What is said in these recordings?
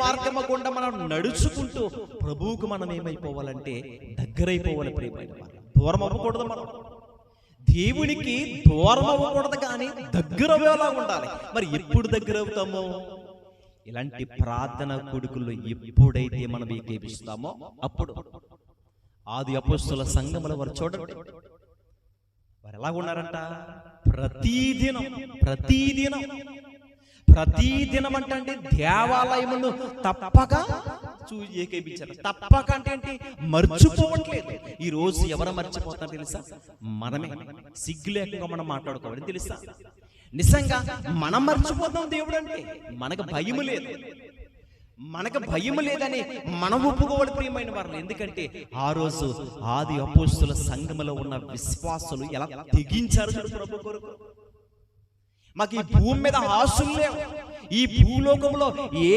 మార్గము గుండా మనం నడుచుకుంటూ ప్రభువుకు మనం ఏమైపోవాలంటే దగ్గరైపోవాలి. ప్రియమైన వారు, దూరం అవ్వకూడదు. మనం దేవునికి దూరం అవ్వకూడదు, కానీ దగ్గర అవ్వేలా ఉండాలి. మరి ఎప్పుడు దగ్గర అవుతామో? ఇలాంటి ప్రార్థన కొడుకుల్లో ఎప్పుడైతే మనం ఏకీపిస్తామో అప్పుడు. ఆది అపోస్తలుల సంఘముల వారు చూడండి, వారు ఎలా ఉన్నారంట? ప్రతిదినం అంటే దేవాలయమును తప్పక ఏకీపించారు. తప్పక అంటే ఏంటి? మర్చిపోవట్లేదు. ఈ రోజు ఎవరు మర్చిపోతారు తెలుసా? మనమే. సిగ్గు లేకుండా మనం మాట్లాడుకోవాలి తెలుసా? నిజంగా మనం మర్చిపోతాం. దేవుడు అంటే మనకు భయము లేదు. లేదని మనం ఒప్పుకోవాలి ప్రియమైన వారు. ఎందుకంటే ఆ రోజు ఆది అపోస్తలుల సంఘములో ఉన్న విశ్వాసులు ఎలా తెగించారు చూడు ప్రభు కొరకు. మాకు ఈ భూమి మీద ఆశలు లేవు, ఈ భూలోకంలో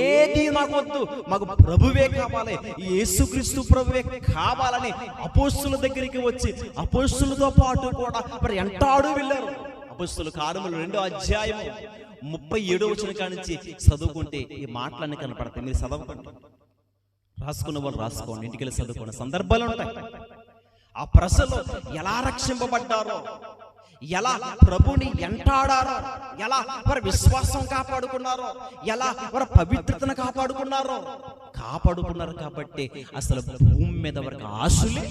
ఏది మాకు వద్దు, మాకు ప్రభువే కావాలి, యేసుక్రీస్తు ప్రభువే కావాలని అపోస్తలుల దగ్గరికి వచ్చి అపోస్తలులతో పాటు కూడా మరి ఎంటాడు వెళ్ళారు. అపోస్తలుల కార్యములు 2వ అధ్యాయము 37వ వచనం కానించి చదువుకుంటే ఈ మాటలన్నీ కనపడతాయి. మీరు చదవకండి, రాసుకున్న వాళ్ళు రాసుకోండి, ఇంటికి వెళ్ళి చదువుకున్న సందర్భాలు ఉంటాయి. ఆ ప్రజలు ఎలా రక్షింపబడ్డారో, ఎలా ప్రభుని ఎంటాడారో, ఎలా వారి విశ్వాసం కాపాడుకున్నారో, ఎలా వారి పవిత్రతను కాపాడుకున్నారు కాబట్టి అసలు భూమి మీద వారికి ఆశలే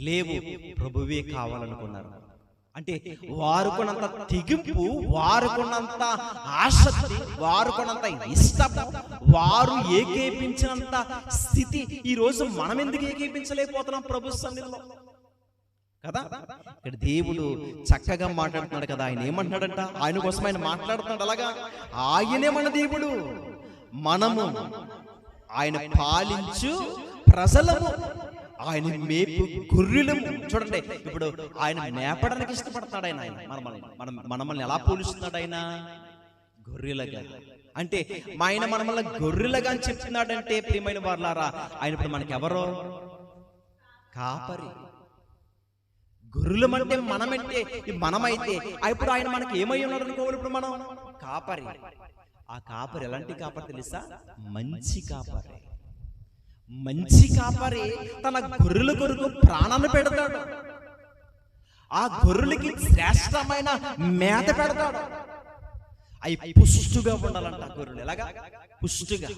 లేవు, ప్రభువే కావాలనుకున్నారు. అంటే వారుకున్నంత తెగింపు, వారుకున్నంత ఆసక్తి, వారుకున్నంత ఇష్టము, వారు ఏకీపించినంత స్థితి ఈ రోజు మనం ఎందుకు ఏకీపించలేకపోతున్నాం ప్రభు సన్నిధిలో కదా? ఇక్కడ దేవుడు చక్కగా మాట్లాడుతున్నాడు కదా. ఆయన ఏమంటున్నాడంట? ఆయన కోసం ఆయన మాట్లాడుతున్నాడు. అలాగా ఆయనే మన దేవుడు, మనము ఆయన పాలించు ప్రజలము, ఆయన మేపు గొర్రెలము. చూడండి, ఇప్పుడు ఆయన మేపడానికి ఇష్టపడతాడు. ఆయన మనల్ని ఎలా పోలుస్తున్నాడు? ఆయన గొర్రెలుగా. అంటే ఆయన మనల్ని గొర్రెలుగా అని చెప్తున్నాడంటే ప్రియమైన వారులారా, ఆయన ఇప్పుడు మనకి ఎవరో కాపరి. గొర్రెలమంటే మనమైతే ఇప్పుడు ఆయన మనకి ఏమై ఉన్నాడు అనుకోవాలి? ఇప్పుడు మనం కాపరి. ఆ కాపరి ఎలాంటి కాపరి తెలుసా? మంచి కాపరి తన గొర్రెల కొరకు ప్రాణాన్ని పెడతాడు. ఆ గొర్రెలకి శ్రేష్టమైన మేత పెడతాడు. అవి పుష్టిగా ఉండాలంట. గొర్రెలు ఎలాగా? పుష్టిగా.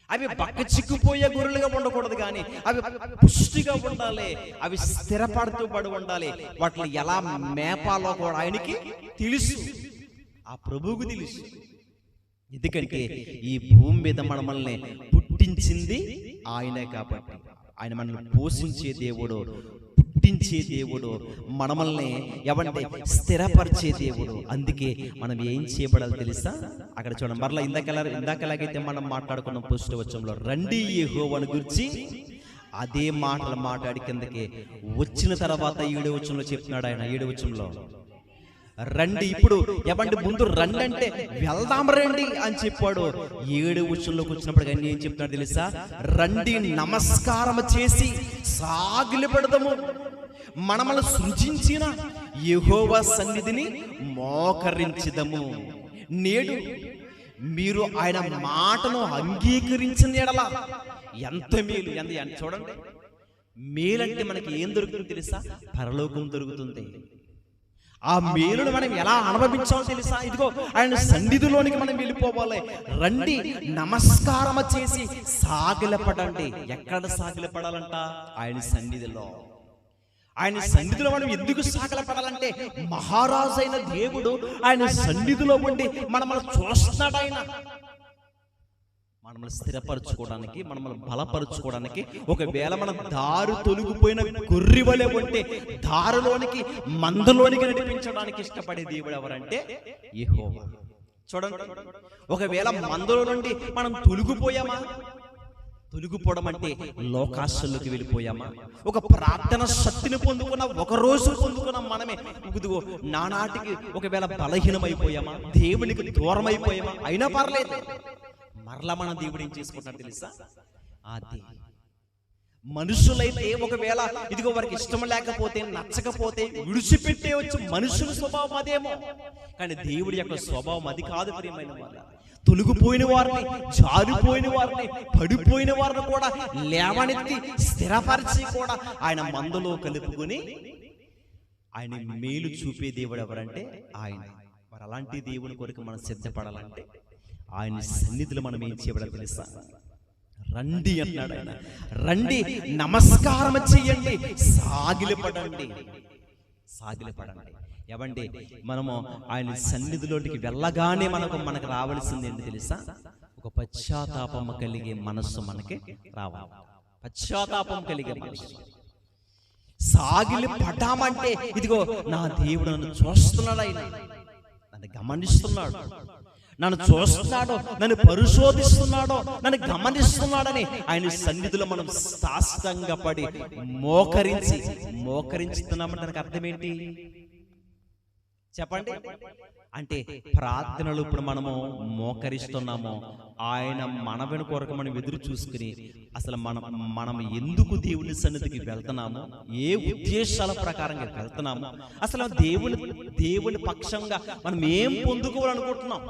అవి బక్క చిక్కుపోయే గొర్రెలుగా ఉండకూడదు, కానీ అవి పుష్టిగా ఉండాలి, అవి స్థిరపడుతూ పడి ఉండాలి. వాటిని ఎలా మేపాలో కూడా ఆయనకి తెలుసు, ఆ ప్రభువుకు తెలుసు. ఎందుకంటే ఈ భూమి మీద మనల్ని పుట్టించింది ఆయనే కాబట్టి. ఆయన మనల్ని పోషించే దేవుడు, పుట్టించే దేవుడు, మనల్ని ఎవంటే స్థిరపరిచే దేవుడు. అందుకే మనం ఏం చేయబడాలి తెలుసా? అక్కడ చూడండి, మరలా ఇందాకలాగైతే మనం మాట్లాడుకున్న పోస్ట్ వచ్చంలో రండి యెహోవాను గురించి అదే మాటలు మాట్లాడి కిందకి వచ్చిన తర్వాత 7వ వచనంలో చెప్తున్నాడు ఆయన. 7వ వచనంలో రండి, ఇప్పుడు ఎవండి ముందు రండి అంటే వెళ్దాం రండి అని చెప్పాడు. 7వ వచనంలోకి వచ్చినప్పుడు ఆయన ఏం చెప్తున్నాడు తెలుసా? రండి, నమస్కారం చేసి సాగిలి పెడదాము, మనల్ని సృజించిన యెహోవా సన్నిధిని మోకరించుదము. నేడు మీరు ఆయన మాటను అంగీకరించిన ఎడల ఎంత మేలు. ఎంత చూడండి, మేలంటే మనకి ఏం దొరుకుతుంది తెలుసా? పరలోకం దొరుకుతుంది. ఆ మేలును మనం ఎలా అనుభవించాలో తెలుసా? ఇదిగో ఆయన సన్నిధిలోనికి మనం వెళ్ళిపోవాలి. రండి, నమస్కారం చేసి సాగిలపడండి. ఎక్కడ సాగిలపడాలంట? ఆయన సన్నిధిలో. ఆయన సన్నిధిలో మనం ఎందుకు సాగిలపడాలంటే మహారాజు అయిన దేవుడు ఆయన సన్నిధిలో ఉండి మనల్ని చూస్తున్నాడు. ఆయన మనల్ని స్థిరపరచుకోవడానికి, మనల్ని బలపరచుకోవడానికి. ఒకవేళ మనం దారి తొలగిపోయిన గొర్రె వలె ఉంటే దారిలోనికి, మందలోనికి నడిపించడానికి ఇష్టపడే దేవుడు ఎవరంటే యెహోవా. చూడండి, ఒకవేళ మందలో నుండి మనం తొలగిపోవడం అంటే లోకాశల్లోకి వెళ్ళిపోయామా? ఒక ప్రార్థన శక్తిని పొందుకున్న, ఒక రోజు పొందుకున్న మనమే ఇదిగో నానాటికి ఒకవేళ బలహీనమైపోయామా? దేవునికి దూరం అయిపోయామా? అయినా పర్లేదు, మరలా మన దేవుడు ఏం చేసుకుంటున్నాడు తెలుసా? అది మనుషులైతే ఒకవేళ ఇదిగో వారికి ఇష్టం లేకపోతే, నచ్చకపోతే విడిచిపెట్టే వచ్చి మనుషుల స్వభావం అదేమో, కానీ దేవుడి యొక్క స్వభావం అది కాదు ప్రియమైన వాళ్ళ. తొలగిపోయిన వారిని, జారిపోయిన వారిని, పడిపోయిన వారిని కూడా లేవనెత్తి స్థిరపరిచి కూడా ఆయన మందలో కలుపుకొని ఆయన మేలు చూపే దేవుడు ఎవరంటే ఆయన. మరి అలాంటి దేవుని కొరకు మనం సిద్ధపడాలంటే ఆయన సన్నిధిలో మనం ఏం చేయబడాలి తెలుసా? రండి అన్నాడు ఆయన. రండి, నమస్కారం చెయ్యండి, సాగిలపడండి. ఏవండి, మనము ఆయన సన్నిధిలోకి వెళ్ళగానే మనకు రావాల్సింది ఏంటి తెలుసా? ఒక పశ్చాత్తాపం కలిగే మనస్సు మనకి రావాలి. పశ్చాత్తాపం కలిగే మనస్సు. సాగిలి పడ్డామంటే ఇదిగో నా దేవుడు నన్ను చూస్తున్నాడు, ఆయన నన్ను గమనిస్తున్నాడు, నన్ను చూస్తున్నాడో, నన్ను పరిశోధిస్తున్నాడో, నన్ను గమనిస్తున్నాడని ఆయన సన్నిధిలో మనం సాష్టాంగపడి మోకరించుతున్నామంటే దానికి అర్థం ఏంటి చెప్పండి? అంటే ప్రార్థనలు ఇప్పుడు మనము మోకరిస్తున్నాము, ఆయన మనవిని కొరకు మనం ఎదురు చూసుకుని అసలు మనం ఎందుకు దేవుని సన్నిధికి వెళ్తున్నాము, ఏ ఉద్దేశాల ప్రకారంగా వెళ్తున్నాము, అసలు దేవుని పక్షంగా మనం ఏం పొందుకోవాలనుకుంటున్నాం.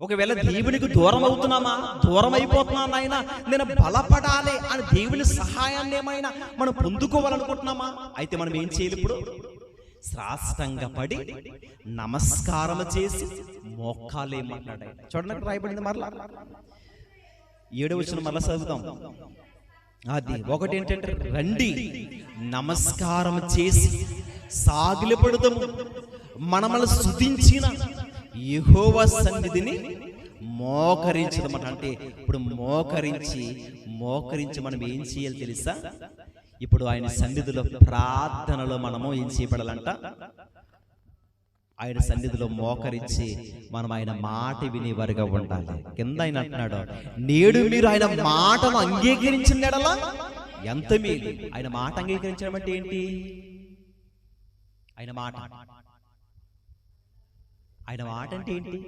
ఒకవేళ దేవునికి దూరం అవుతున్నామా, దూరం అయిపోతున్నాను ఆయన, నేను బలపడాలి అని దేవుని సహాయాన్ని ఏమైనా మనం పొందుకోవాలనుకుంటున్నామా? అయితే మనం ఏం చేయాలి? ఇప్పుడు సాష్టాంగపడి నమస్కారం చేసి మోకాలేమన్నాడు. చూడండి, అక్కడ రాయబడింది. మరలా 7వ వచనం మరలా చదువుతాం. అది ఒకటి ఏంటంటే, రండి నమస్కారం చేసి సాగిలపడుదాము, మనమను స్తుతించిన యెహోవా సన్నిధిని మోకరించదన్నమాట. అంటే ఇప్పుడు మోకరించి మనం ఏం చేయాలి తెలుసా? ఇప్పుడు ఆయన సన్నిధిలో ప్రార్థనలో మనము ఏం చేయబడాలంట? ఆయన సన్నిధిలో మోకరించి మనం ఆయన మాట వినేవారుగా ఉండాలి. కింద ఆయన అంటున్నాడు, నేడు మీరు ఆయన మాటను అంగీకరించిన ఎడలా ఎంత మేలు. ఆయన మాట అంగీకరించడం అంటే ఏంటి? ఆయన మాట అంటే ఏంటి?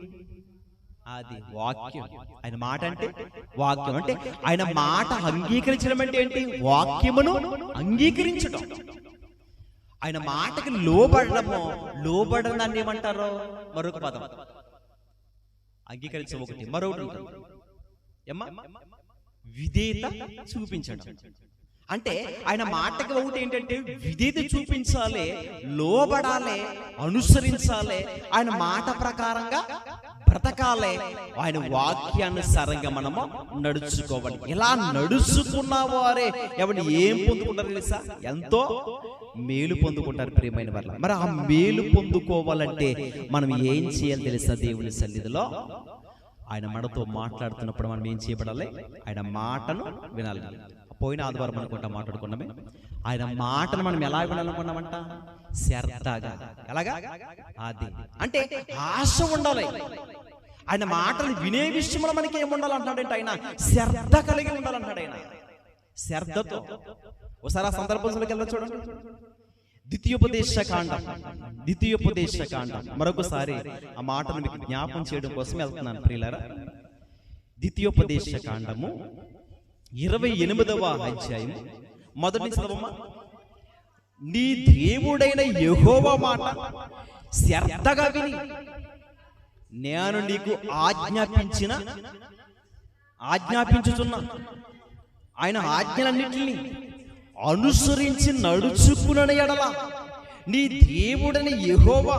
అది వాక్యం. ఆయన మాట అంటే వాక్యం. అంటే ఆయన మాట అంగీకరించడం అంటే ఏంటి? వాక్యమును అంగీకరించడం. ఆయన మాటకి లోబడడం దాన్ని ఏమంటారో మరొక పదం. అంగీకరించడం ఒకటి, మరొకటి ఏమ్మా? విధేయత చూపించడం. అంటే ఆయన మాటకి ఒకటి ఏంటంటే విధేయత చూపించాలి, లోబడాలి, అనుసరించాలి, ఆయన మాట ప్రకారంగా బ్రతకాలే, ఆయన వాక్యానుసారంగా మనము నడుచుకోవాలి. ఇలా నడుచుకున్న వారే ఎవరిని ఏం పొందుకుంటారు తెలుసా? ఎంతో మేలు పొందుకుంటారు ప్రియమైన వాళ్ళ. మరి ఆ మేలు పొందుకోవాలంటే మనం ఏం చేయాలి తెలుసా? దేవుని సన్నిధిలో ఆయన మనతో మాట్లాడుతున్నప్పుడు మనం ఏం చేయబడాలి? ఆయన మాటను వినాలి. పోయిన ఆదివారం అనుకుంటా మాట్లాడుకున్నామే, ఆయన మాటను మనం ఎలా వినాలనుకున్నామంట? శ్రద్ధగా. ఎలాగా? అది అంటే ఆశ ఉండాలి. ఆయన మాటలు వినే విషయంలో మనకి ఏముండాలంటాడంటే ఆయన శ్రద్ధ కలిగి ఉండాలంటాడు. ఆయన శ్రద్ధతో. ఒకసారి ఆ సందర్భంలోకి వెళ్ళ చూడండి. ద్వితీయోపదేశ కాండం మరొకసారి ఆ మాటను మీకు జ్ఞాపం చేయడం కోసం వెళ్తున్నాను ప్రియులారా. ద్వితీయోపదేశ కాండము 28వ అధ్యాయం మొదటి చదవమ్మా. నీ దేవుడైన యెహోవా మాట శ్రద్ధగా విని నేను నీకు ఆజ్ఞాపించుచున్నా ఆయన ఆజ్ఞలన్నిటిని అనుసరించి నడుచుకున్న ఎడల నీ దేవుడైన యెహోవా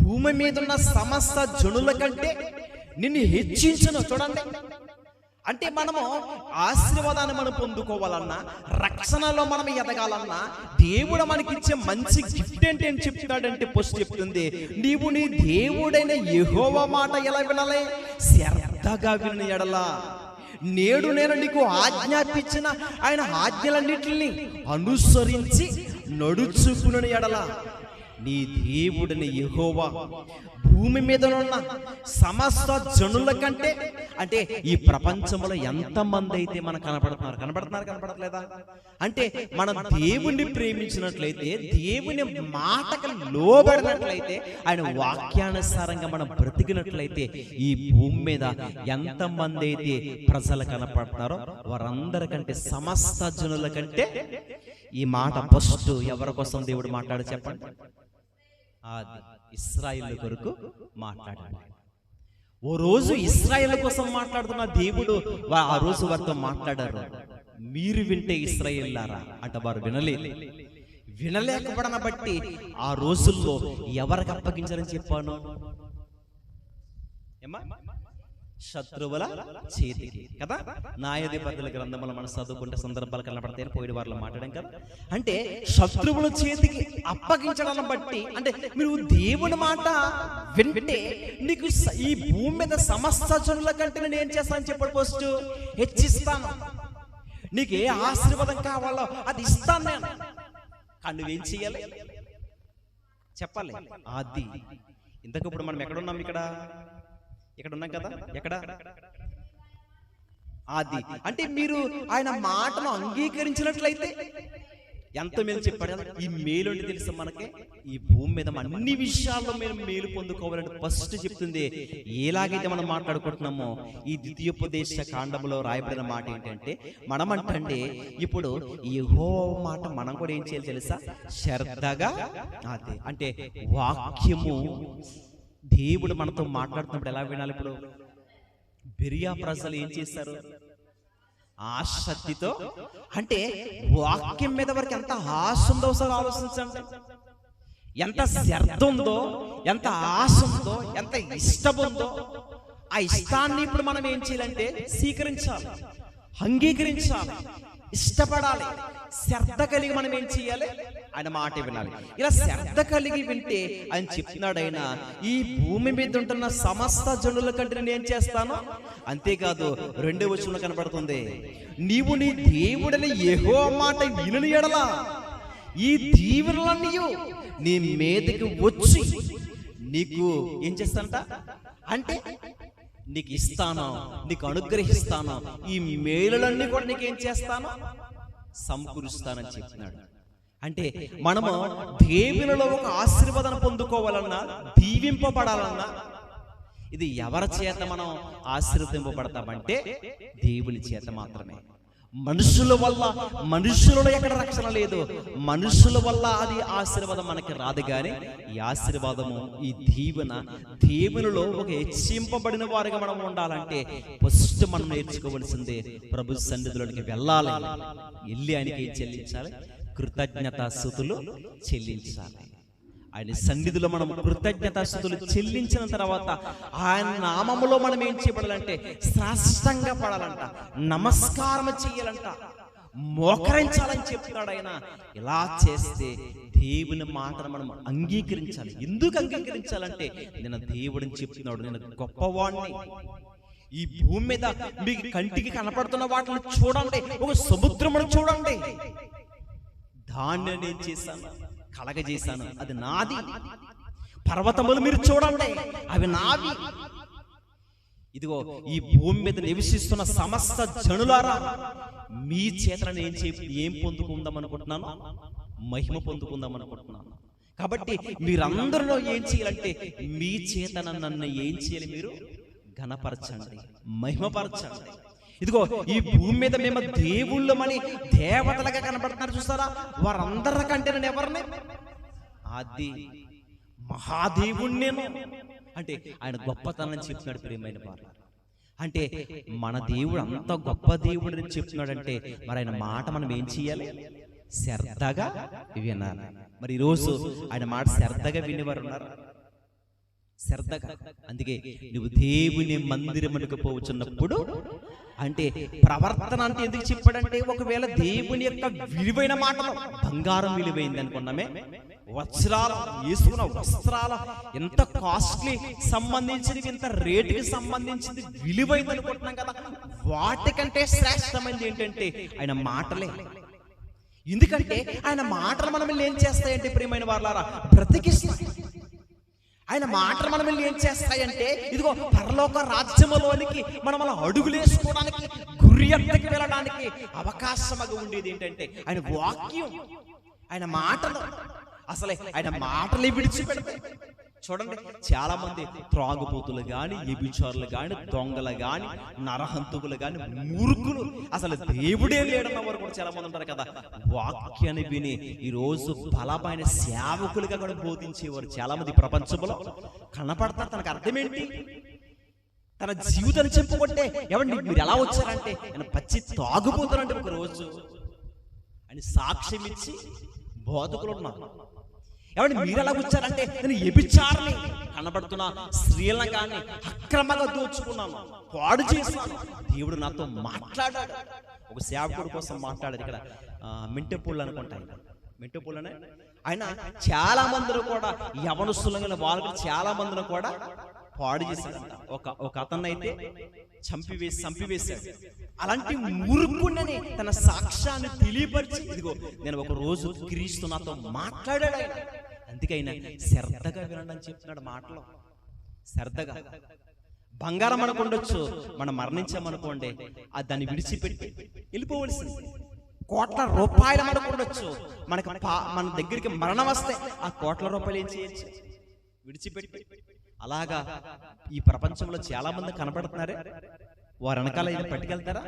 భూమి మీద ఉన్న సమస్త జనుల కంటే నిన్ను హెచ్చించును. చూడండి, అంటే మనము ఆశీర్వాదాన్ని మనం పొందుకోవాలన్నా, రక్షణలో మనం ఎదగాలన్నా, దేవుడు మనకిచ్చే మంచి గిఫ్ట్ ఏంటి అని చెప్తాడంటే ఫస్ట్ చెప్తుంది, నీవు నీ దేవుడైన యెహోవా మాట ఎలా వినాలి? శ్రద్ధగా విన ఎడలా నేడు నేను నీకు ఆజ్ఞాపించిన ఆయన ఆజ్ఞలన్నిటిని అనుసరించి నడుచుకున్న ఎడల నీ దేవుడిని యెహోవా భూమి మీద ఉన్న సమస్త జనుల కంటే, అంటే ఈ ప్రపంచంలో ఎంతమంది అయితే మనకు కనపడట్లేదా? అంటే మనం దేవుణ్ణి ప్రేమించినట్లయితే, దేవుని మాటకు లోబడినట్లయితే, ఆయన వాక్యానుసారంగా మనం బ్రతికినట్లయితే, ఈ భూమి మీద ఎంతమంది అయితే ప్రజలు కనపడుతున్నారో వారందరికంటే, సమస్త జనుల కంటే ఈ మాట ఫస్ట్ ఎవరి కోసం దేవుడు మాట్లాడు చెప్పండి? అది ఇశ్రాయేలు కొరకు మాట్లాడాడు. ఓ రోజు ఇశ్రాయేలు కోసం మాట్లాడుతున్న దేవుడు ఆ రోజు వారితో మాట్లాడారు. మీరు వింటే ఇశ్రాయేలులారా అంటే వారు వినలేకపోవడం బట్టి ఆ రోజుల్లో ఎవరికి అప్పగించారని చెప్పాను? ఏమా? శత్రువుల చేతికి కదా. న్యాయాధిపతుల గ్రంథంలో మనం చదువుకుంటే సందర్భాలు కనపడతాయని పోయిన వారిలో మాట్లాడాం కదా. అంటే శత్రువుల చేతికి అప్పగించడాన్ని బట్టి, అంటే మీరు దేవుని మాట వింటే నీకు ఈ భూమి మీద సమస్త జనుల కంటే నేను ఏం చేస్తాను చెప్పండి? ఫస్ట్ హెచ్చిస్తాను. నీకు ఏ ఆశీర్వాదం కావాలో అది ఇస్తాను నేను. కానీ నువ్వేం చెయ్యాలి చెప్పాలి. అది ఇంతకు ఇప్పుడు మనం ఎక్కడున్నాం? ఇక్కడ ఉన్నాం కదా. ఎక్కడ? అది అంటే మీరు ఆయన మాటను అంగీకరించినట్లయితే ఎంత మేలు చెప్పాడు. ఈ మేలు అంటే తెలుసు మనకి, ఈ భూమి మీద అన్ని విషయాల్లో మేము మేలు పొందుకోవాలంటే ఫస్ట్ చెప్తుంది. ఎలాగైతే మనం మాట్లాడుకుంటున్నామో ఈ ద్వితీయోపదేశ కాండములో రాయబడిన మాట ఏంటంటే, మనమంటే ఇప్పుడు యెహోవా మాట మనం కూడా ఏం చేయాలి తెలుసా? శ్రద్ధగా. అదే అంటే వాక్యము దేవుడు మనతో మాట్లాడుతున్నప్పుడు ఎలా వినాలి? ఇప్పుడు బెరియా ప్రజలు ఏం చేశారు? ఆసక్తితో, అంటే వాక్యం మీద వారికి ఎంత ఆశ ఉందో ఒకసారి ఆలోచించండి. ఎంత శ్రద్ధ ఉందో, ఎంత ఆశ ఉందో, ఎంత ఇష్టం ఉందో. ఆ ఇష్టాన్ని ఇప్పుడు మనం ఏం చేయాలంటే స్వీకరించాలి, అంగీకరించాలి, ఇష్టపడాలి. శ్రద్ధ కలిగి మనం ఏం చేయాలి? ఆయన మాట వినాలి. ఇలా శ్రద్ధ కలిగి వింటే ఆయన చెప్తున్నాడు, ఆయన ఈ భూమి మీద ఉంటున్న సమస్త జనుల కంటే నేను ఏం చేస్తాను. అంతేకాదు 2వ వచనంలో కనబడుతుంది, నీవు నీ దేవుడని యెహోవా మాట వినని ఎడల ఈ దీవెనలన్నీ నీ మీదకి వచ్చి నీకు ఏం చేస్తానంట అంటే నీకు ఇస్తాను, నీకు అనుగ్రహిస్తాను, ఈ మేలులన్నీ కూడా నీకేం చేస్తాను? సమకూరుస్తానని చెప్తున్నాడు. అంటే మనము దేవునిలో ఒక ఆశీర్వాదం పొందుకోవాలన్నా, దీవింపబడాలన్నా ఇది ఎవరి చేత మనం ఆశీర్వదింపబడతామంటే దేవుని చేత మాత్రమే. మనుషుల వల్ల, మనుషులలో ఎక్కడ రక్షణ లేదు. మనుషుల వల్ల అది ఆశీర్వాదం మనకి రాదు. కానీ ఈ ఆశీర్వాదము, ఈ దీవెన దేవునిలో ఒక హెచ్చింపబడిన వారిగా మనం ఉండాలంటే ఫస్ట్ మనం నేర్చుకోవలసిందే ప్రభు సన్నిధిలోనికి వెళ్ళాలి. వెళ్ళి ఆయనకి ఏం చెల్లించాలి? కృతజ్ఞతాస్తుతులు చెల్లించాలి. ఆయన సన్నిధిలో మనం కృతజ్ఞతాస్తుతులు చెల్లించిన తర్వాత ఆయన నామములో మనం ఏం చేయబడాలంటే సాష్టాంగ పడాలంట, నమస్కారం చేయాలంట, మోకరించాలని చెప్తున్నాడు ఆయన. ఇలా చేస్తే దేవుని మాటను మనం అంగీకరించాలి. ఎందుకు అంగీకరించాలంటే నేను దేవుడిని చెప్తున్నాడు, నేను గొప్పవాడిని. ఈ భూమి మీద మీకు కంటికి కనపడుతున్న వాటిని చూడండి, ఒక సముద్రమును చూడండి, దాన్ని నేను చేశాను, కలగజేశాను, అది నాది. పర్వతములు మీరు చూడండి, అవి నావి. ఇదిగో ఈ భూమి మీద నివసిస్తున్న సమస్త జనులారా, మీ చేతను ఏం పొందుకుందాం అనుకుంటున్నాను? మహిమ పొందుకుందాం అనుకుంటున్నాను. కాబట్టి మీరందరిలో ఏం చేయాలంటే మీ చేతన నన్ను ఏం చేయాలి? మీరు ఘనపరచండి, మహిమపరచండి. ఇదిగో ఈ భూమి మీద మేము దేవుళ్ళమని దేవతలుగా కనబడుతున్నారు చూస్తారా, వారందరికంటే నేను ఎవరిని? అది మహాదేవుణ్ణి నేను. అంటే ఆయన గొప్పతనం చెప్తున్నాడు. ప్రియమైన వారు, అంటే మన దేవుడు అంత గొప్ప దేవుడు అని చెప్తున్నాడంటే మరి ఆయన మాట మనం ఏం చేయాలి? శ్రద్ధగా వినాలి. మరి ఈరోజు ఆయన మాట శ్రద్ధగా వినేవారు ఉన్నారు? శ్రద్ధగా. అందుకే నువ్వు దేవుని మందిరమునకు పోవచ్చున్నప్పుడు, అంటే ప్రవర్తన అంటే ఎందుకు చెప్పాడంటే, ఒకవేళ దేవుని యొక్క విలువైన మాటలు, బంగారం విలువైంది అనుకున్నామే, వస్త్రాలు వేసుకున్న వస్త్రాల ఎంత కాస్ట్లీ సంబంధించినవి, ఎంత రేటుకి సంబంధించింది విలువైంది అనుకుంటున్నాం కదా, వాటికంటే శ్రేష్టమైనది ఏంటంటే ఆయన మాటలే. ఎందుకంటే ఆయన మాటలు మనల్ని ఏం చేస్తాయంటే ప్రియమైన వారలారా బ్రతికిస్తాయి. ఆయన మాటలు మనల్ని ఏం చేస్తాయంటే ఇదిగో పరలోక రాజ్యములోనికి మనం అలా అడుగులేసుకోవడానికి, గురి ఎత్తకి వెళ్ళడానికి అవకాశంగా ఉండేది ఏంటంటే ఆయన వాక్యం, ఆయన మాటలు. అసలే ఆయన మాటలే విడిచిపెడతాయి. చూడండి, చాలా మంది త్రాగుబోతులు గాని, వ్యభిచారులు గాని, దొంగలు గాని, నరహంతకులు గాని, మూర్ఖులు, అసలు దేవుడే లేడన్న వారు కూడా చాలా మంది ఉంటారు కదా. వాక్యాన్ని విని ఈ రోజు బలమైన సేవకులుగా కూడా బోధించేవారు చాలా మంది ప్రపంచంలో కనపడతారు. తనకు అర్థం ఏంటి? తన జీవితాన్ని చెప్పుకుంటే ఏమండి మీరు ఎలా వచ్చారంటే ఆయన పచ్చి తాగుబోతారంటే ఒక రోజు అని సాక్ష్యం ఇచ్చి బోధకులు ఉన్నారు. ఏమంటే మీరు ఎలా వచ్చారంటే నేను వ్యభిచారిని, కనబడుతున్నా స్త్రీలను కానీ అక్రమంగా దోచుకున్నాను, పాడు చేశాను, దేవుడు నాతో మాట్లాడాడు. ఒక సేవకుడి కోసం మాట్లాడాడు. ఇక్కడ మింటెపూళ్ళు అనుకుంటా, మింటెపూళ్ళనే ఆయన చాలా మందిని కూడా యవనస్తులు వాళ్ళు చాలా మందిని కూడా పాడు చేశాడంట. ఒక అతన్ని అయితే చంపివేశాడు. అలాంటి మూర్ఖుణ్ణి తన సాక్ష్యాన్ని తెలియపరిచి ఇదిగో నేను ఒక రోజు క్రీస్తు నాతో మాట్లాడాడు ఆయన. అందుకైనా శ్రద్ధగా వినండి అని చెప్తున్నాడు మాటలు. శ్రద్ధగా. బంగారం అనుకుండొచ్చు, మనం మరణించామనుకోండి దాన్ని విడిచిపెట్టి వెళ్ళిపోవలసింది. కోట్ల రూపాయలు అనుకుండొచ్చు, మన దగ్గరికి మరణం వస్తే ఆ కోట్ల రూపాయలు ఏం చేయొచ్చు? విడిచిపెట్టి. అలాగా ఈ ప్రపంచంలో చాలా మంది కనపడుతున్నారే, వారు వెనకాల ఇది పట్టుకెళ్తారా?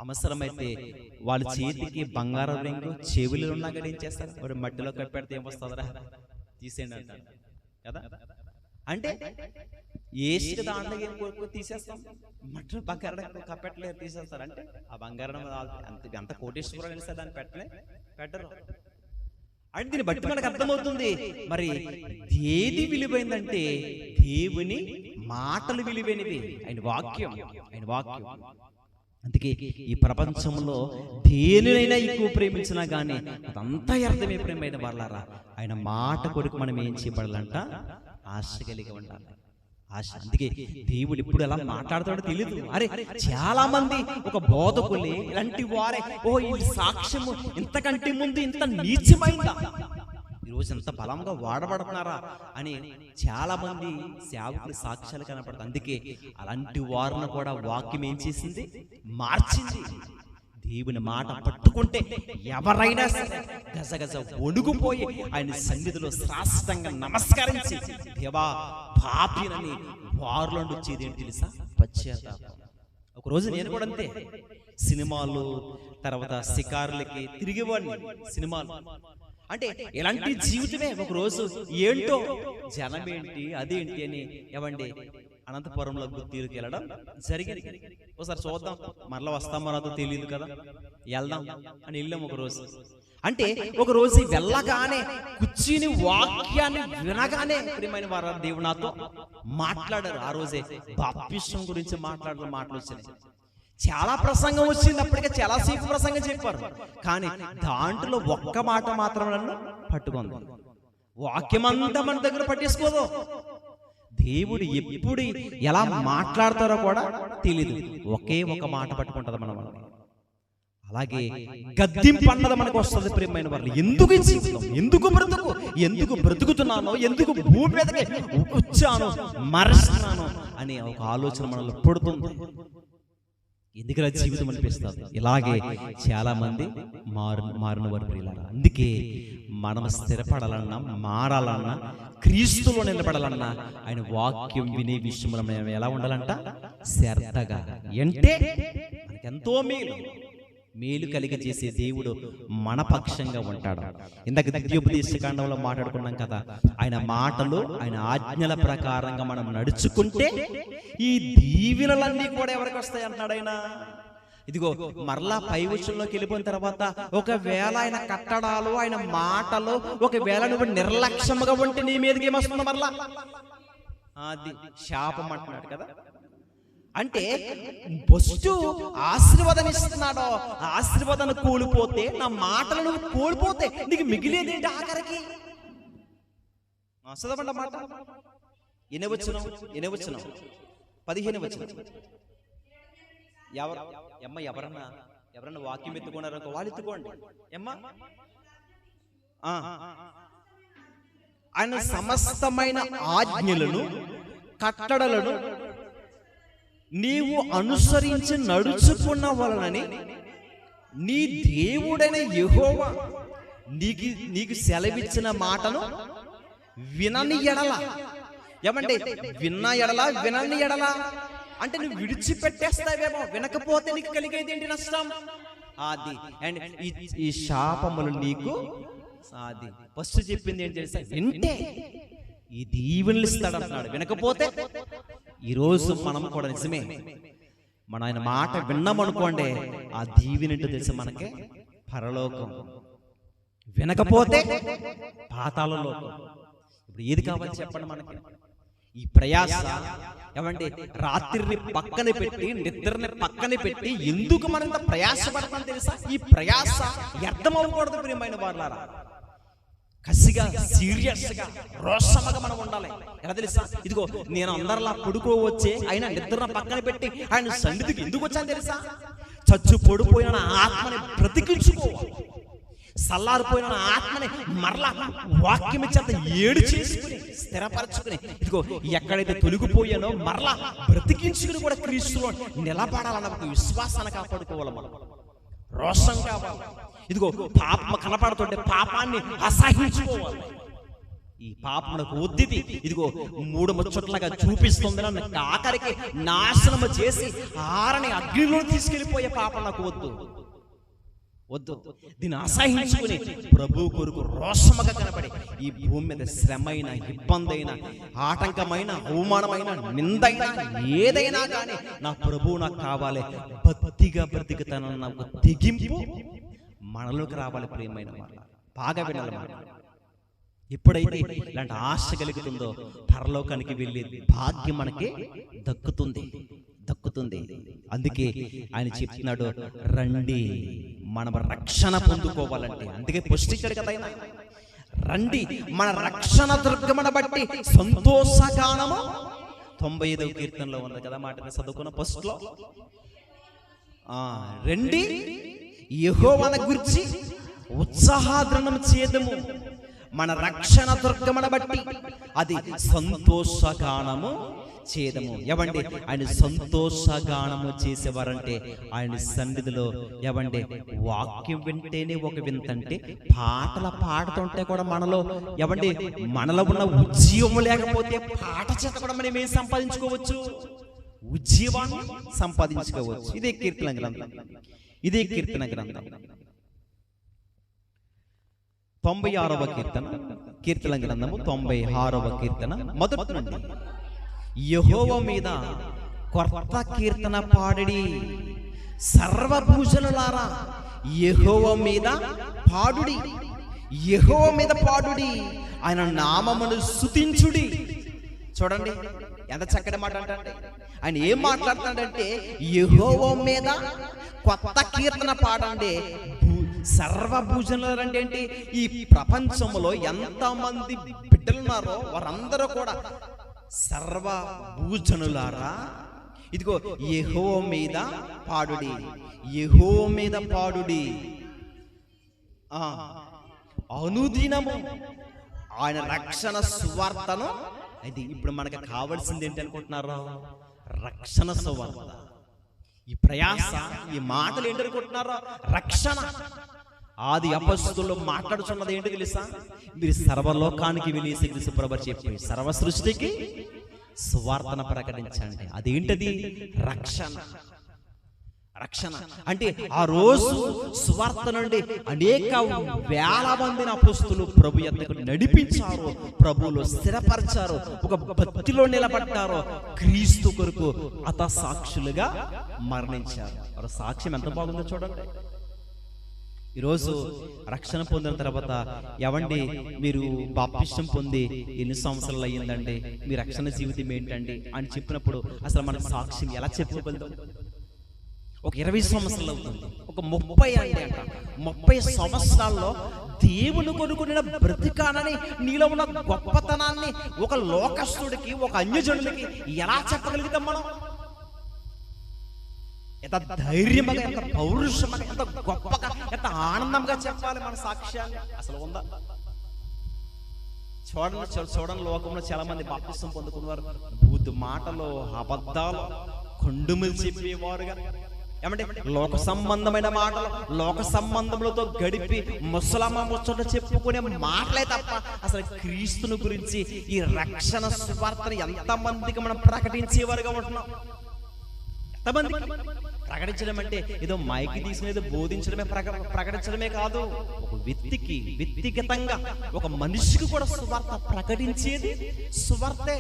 అవసరమైతే వాళ్ళ చేతికి బంగారం రింగు చెవులు ఉన్నా కానీ ఏం చేస్తారు? వాడు మట్టిలో కప్పెడితే ఏం వస్తుందరా, తీసేయండి అంటారు కదా. అంటే ఏసుకి దాంట్లో తీసేస్తాం, మట్టి బంగారం కప్పెట్టలేదు తీసేస్తారు. అంటే ఆ బంగారం అంత కోటేశ్వరం అనేసి దాన్ని పెట్టరు. అంటే దీన్ని బట్టి మనకు అర్థమవుతుంది మరి ఏది విలువైందంటే దేవుని మాటలు విలువైనవి, ఆయన వాక్యం. అందుకే ఈ ప్రపంచంలో దేనినైనా ఎక్కువ ప్రేమించినా కానీ అదంతా అర్థమే ప్రేమైన వాళ్ళారా. ఆయన మాట కొరకు మనం ఏం చేయబడాలంట? ఆశ కలిగి ఉండాలి. ఆశ. అందుకే దేవుడు ఇప్పుడు ఎలా మాట్లాడుతాడో తెలియదు. అరే చాలా మంది ఒక బోధకులే ఇలాంటి వారే, ఈ సాక్ష్యము ఇంతకంటే ముందు ఇంత నీచమైందా, ఈరోజు ఎంత బలంగా వాడబడుతున్నారా అని చాలా మంది సేవకులు సాక్ష్యాలు కనపడతాయి. అందుకే అలాంటి వారిని కూడా వాక్యం ఏం చేసింది? మార్చింది. దేవుని మాట పట్టుకుంటే ఎవరైనా సరే గజగజ వణుకుపోయి ఆయన సన్నిధిలో సాష్టాంగంగా నమస్కరించి దేవా పాపినని వారిలో వచ్చేది ఏంటి తెలుసా? పశ్చాత్తాపం. ఒకరోజు నేను కూడా అంతే, సినిమాలు తర్వాత షికారులకి తిరిగేవాడిని. సినిమాలు అంటే ఎలాంటి జీవితమే. ఒకరోజు ఏంటో జనం ఏంటి అదేంటి అని ఏమండి అనంతపురంలో గుర్తీరుకి వెళ్ళడం జరిగింది. ఒకసారి చూద్దాం, మరలా వస్తామో రాదో తెలియదు కదా, వెళ్దాం అని వెళ్ళాం ఒకరోజు. అంటే ఒకరోజు వెళ్ళగానే కూర్చుని వాక్యాన్ని వినగానే ప్రియమైన వారు దేవుడు నాతో మాట్లాడారు. ఆ రోజే బాప్తిస్మం గురించి మాట్లాడడం మాటలు వచ్చినాయి. చాలా ప్రసంగం వచ్చింది, అప్పటికే చాలా సేపు ప్రసంగం చెప్పారు. కానీ దాంట్లో ఒక్క మాట మాత్రం నన్ను పట్టుకుంది. వాక్యం అంతా మన దగ్గర పట్టేసుకోదు. దేవుడు ఎప్పుడు ఎలా మాట్లాడతారో కూడా తెలీదు. ఒకే ఒక మాట పట్టుకుంటుంది మనం. అలాగే గద్దింపు అన్నది మనకు వస్తుంది ప్రియమైన వాళ్ళు. ఎందుకు జీవితం, ఎందుకు బ్రతుకుతున్నానో, ఎందుకు భూమి మీదకి వచ్చాను, మరస్తున్నాను అనే ఒక ఆలోచన మనలో పుడుతుంది. ఎందుకు జీవితం అనిపిస్తుంది. ఇలాగే చాలా మంది మారిన వారు ప్రియులారా. అందుకే మనం స్థిరపడాలన్నా, మారాలన్నా, క్రీస్తులో నిలబడాలన్నా ఆయన వాక్యం వినే విషయంలో మనం ఎలా ఉండాలంట? శ్రద్ధగా. అంటే మనకెంతో మేలు కలిగి చేసే దేవుడు మన పక్షంగా ఉంటాడు. ఇందాక ద్వితీయోపదేశ కాండంలో మాట్లాడుకున్నాం కదా, ఆయన మాటలు ఆయన ఆజ్ఞల ప్రకారంగా మనం నడుచుకుంటే ఈ దీవెనలన్నీ కూడా ఎవరికి వస్తాయి అంటున్నాడు ఆయన. ఇదిగో మరలా పై వచనంలోకి వెళ్ళిపోయిన తర్వాత ఒకవేళ ఆయన కట్టడాలు ఆయన మాటలు ఒకవేళ నువ్వు నిర్లక్ష్యంగా ఉంటే నీ మీదకి ఏమొస్తుందో మరలా అది శాపం అంటున్నాడు కదా. అంటే ఫస్ట్ ఆశీర్వాదం ఇస్తున్నాడో, ఆశీర్వాదాన్ని కోల్పోతే, నా మాటలు నువ్వు కోల్పోతే నీకు మిగిలేదేంటి ఆఖరికి? చదవండి మాట. 8వ వచనం 15వ వచనం. ఎవరన్నా ఎవరన్నా వాక్యం ఎత్తుకున్నారనుకో, వాళ్ళు ఎత్తుకోండి. ఏమ్మా? ఆయన సమస్తమైన ఆజ్ఞలను, కట్టడలను నీవు అనుసరించి నడుచుకున్న వలనని నీ దేవుడైన యెహోవా నీకు సెలవిచ్చిన మాటను వినని ఎడల. ఏమంటే విన్న ఎడల, వినని ఎడల అంటే నువ్వు విడిచిపెట్టేస్తావేమో. వినకపోతే నీకు కలిగేది ఏంటి నష్టం? అది అండ్ ఈ శాపములు నీకు అది ఫస్ట్ చెప్పింది ఏంటి తెలుసా? వింటే ఈ దీవెనలు ఇస్తాడు అంటున్నాడు. వినకపోతే ఈరోజు మనం కూడా నిజమే, మన ఆయన మాట విన్నామనుకోండి, ఆ దీవెనంటూ తెలుసు మనకి పరలోకం. వినకపోతే పాతాళ లోకం. ఇప్పుడు ఏది కావాలి చెప్పండి మనకి? ఈ ప్రయాస. ఏమంటే రాత్రిని పక్కన పెట్టి, నిద్రని పక్కన పెట్టి ఎందుకు మనంత ప్రయాస పడతాం తెలుసా? ఈ ప్రయాస వ్యర్థం అవ్వకూడదు ప్రియమైన వాళ్ళారా. కసిగా, సీరియస్గా, రోషముగా మనం ఉండాలి. ఎలా తెలుసా? ఇదిగో నేను అందరిలా పడుకోవచ్చే, అయినా నిద్రను పక్కన పెట్టి ఆయన సన్నిధికి ఎందుకు వచ్చాను తెలుసా? చచ్చు పడిపోయిన ఆత్మని బ్రతికించుకోవాలి. సల్లారిపోయిన ఆత్మని మరలా వాక్యం చేత ఏడు చేసుకుని స్థిరపరచుకుని, ఇదిగో ఎక్కడైతే తొలగిపోయానో మరలా బ్రతికించుకుని కూడా క్రీస్తులో నిలబడాలన్న ఒక విశ్వాసాన్ని కాపాడుకోవాలి. మనం రోషం కావాలి. ఇదిగో పాపం కనపడుతుంటే పాపాన్ని అసహించుకోవాలి. ఈ పాపమునకు ఒత్తిడి ఇదిగో మూడు ముచ్చట్లుగా చూపిస్తుంది. నన్ను ఆఖరికి నాశనము చేసి ఆరని అగ్నిలో తీసుకెళ్లిపోయే పాపం నాకు వద్దు. దీన్ని అసహించుకుని ప్రభు కొరకు రోషముగా కనబడి ఈ భూమి మీద శ్రమైన, ఇబ్బంది అయినా, ఆటంకమైన, అవమానమైన, నిందైనా, ఏదైనా కానీ నా ప్రభు నాకు కావాలి, భక్తిగా బ్రతికుతానన్న ఒక తెగింపు మనలోకి రావాలి. ప్రియమైన వాళ్ళ బాగా వినాలి. ఎప్పుడైతే ఇలాంటి ఆశ కలుగుతుందో పరలోకానికి వెళ్ళే భాగ్యం మనకి దక్కుతుంది. అందుకే ఆయన చెప్తున్నాడు, రండి మనం రక్షణ పొందుకోవాలంటే. అందుకే పుష్టించాడు కదా ఆయన, రండి మన రక్షణ దుర్గమును బట్టి సంతోషగానము. 95వ కీర్తనలో ఉంది కదా మాట, చదువుకున్న ఫస్ట్ లో, రండి యెహోవాను గురించి ఉత్సాహధ్వనం చేద్దాము, మన రక్షణ దుర్గమును బట్టి అది సంతోషగానము చేదము. ఎవండి ఆయన సంతోషగానము చేసేవారంటే ఆయన సన్నిధిలో ఎవండి వాక్యం వింటేనే ఒక వింతంటే, పాటలు పాడుతుంటే కూడా మనలో ఎవండి మనలో ఉన్న ఉజ్జీవం లేకపోతే పాట చేత కూడా మనం ఏం సంపాదించుకోవచ్చు? ఉజ్జీవాన్ని సంపాదించుకోవచ్చు. ఇదే కీర్తన గ్రంథం. 96వ కీర్తన, కీర్తన గ్రంథము 96వ కీర్తన మొదటి నుండి. యెహోవా మీద కొత్త కీర్తన పాడుడి, సర్వభూషణులారా యెహోవా మీద పాడుడి, యెహోవా మీద పాడుడి, ఆయన నామమును స్తుతించుడి. చూడండి ఎంత చక్కటి మాట అంటే, ఆయన ఏం మాట్లాడుతున్నాడంటే యెహోవా మీద కొత్త కీర్తన పాడండి. సర్వభూషణులు అంటే ఏంటి? ఈ ప్రపంచంలో ఎంతమంది బిడ్డలున్నారో వారందరూ కూడా సర్వభూషణులారా ఇదిగో యెహోవా మీద పాడుడి, యెహోవా మీద పాడుడి, అనుదినము ఆయన రక్షణ సువార్తను. అది ఇప్పుడు మనకు కావాల్సింది ఏంటి అనుకుంటున్నారు? రక్షణ సువార్త. ఈ ప్రయాస, ఈ మాటలు ఏంటి అనుకుంటున్నారో? రక్షణ. ఆది అపొస్తలులు మాట్లాడుతున్నది ఏంటి తెలుసా? మీరు సర్వలోకానికి వెళ్ళి యేసు ప్రభువు చెప్పి సర్వ సృష్టికి సువార్తను ప్రకటించండి. అదేంటది? రక్షణ. అంటే ఆ రోజు సువార్త నుండి అనేక వేల మందిని అపొస్తలులు ప్రభు యొద్దకు నడిపించారు, ప్రభువులో స్థిరపరిచారు, ఒక భక్తిలో నిలబడ్డారు, క్రీస్తు కొరకు హతసాక్షులుగా మరణించారు. వారి సాక్ష్యం ఎంత బాగుందో చూడండి. ఈరోజు రక్షణ పొందిన తర్వాత ఎవండి మీరు బాప్తిస్మం పొంది ఎన్ని సంవత్సరాలు అయ్యిందండి, మీ రక్షణ జీవితం ఏంటండి అని చెప్పినప్పుడు అసలు మన సాక్ష్యం ఎలా చెప్పుకోగలుగుతాం? ఒక 20 సంవత్సరాలు అవుతుంది, ఒక 30 అంట. 30 సంవత్సరాల్లో దేవుని కొనుక్కున్న బ్రతికానని నీలో ఉన్న గొప్పతనాన్ని ఒక లోకస్తుడికి, ఒక అన్యజనుడికి ఎలా చెప్పగలుగుతాం మనం? ఎంత ధైర్యంగా, ఎంత పౌరుషంగా, ఎంత గొప్పగా, ఎంత ఆనందంగా చెప్పాలి మన సాక్ష్యాన్ని. అసలు ఉందా? చూడండి లోకంలో చాలా మంది బాప్తిసం పొందుకున్నారు. బూతు మాటలు, అబద్ధాలు, కొండుములు చెప్పేవారుగా, ఏమంటే లోక సంబంధమైన మాటలు, లోక సంబంధములతో గడిపి ముసలమ్మ ముచ్చట చెప్పుకునే మాటలే తప్ప అసలు క్రీస్తుని గురించి, ఈ రక్షణ సువార్తను ఎంతమందికి మనం ప్రకటించేవారుగా ఉంటున్నాం? ఎంతమందికి ప్రకటించడం అంటే ఏదో మైకి తీసుకుని ఏదో బోధించడమే, ప్రకటించడమే కాదు. ఒక వ్యక్తిగతంగా ఒక మనిషికి కూడా సువార్త ప్రకటించేది సువార్తే.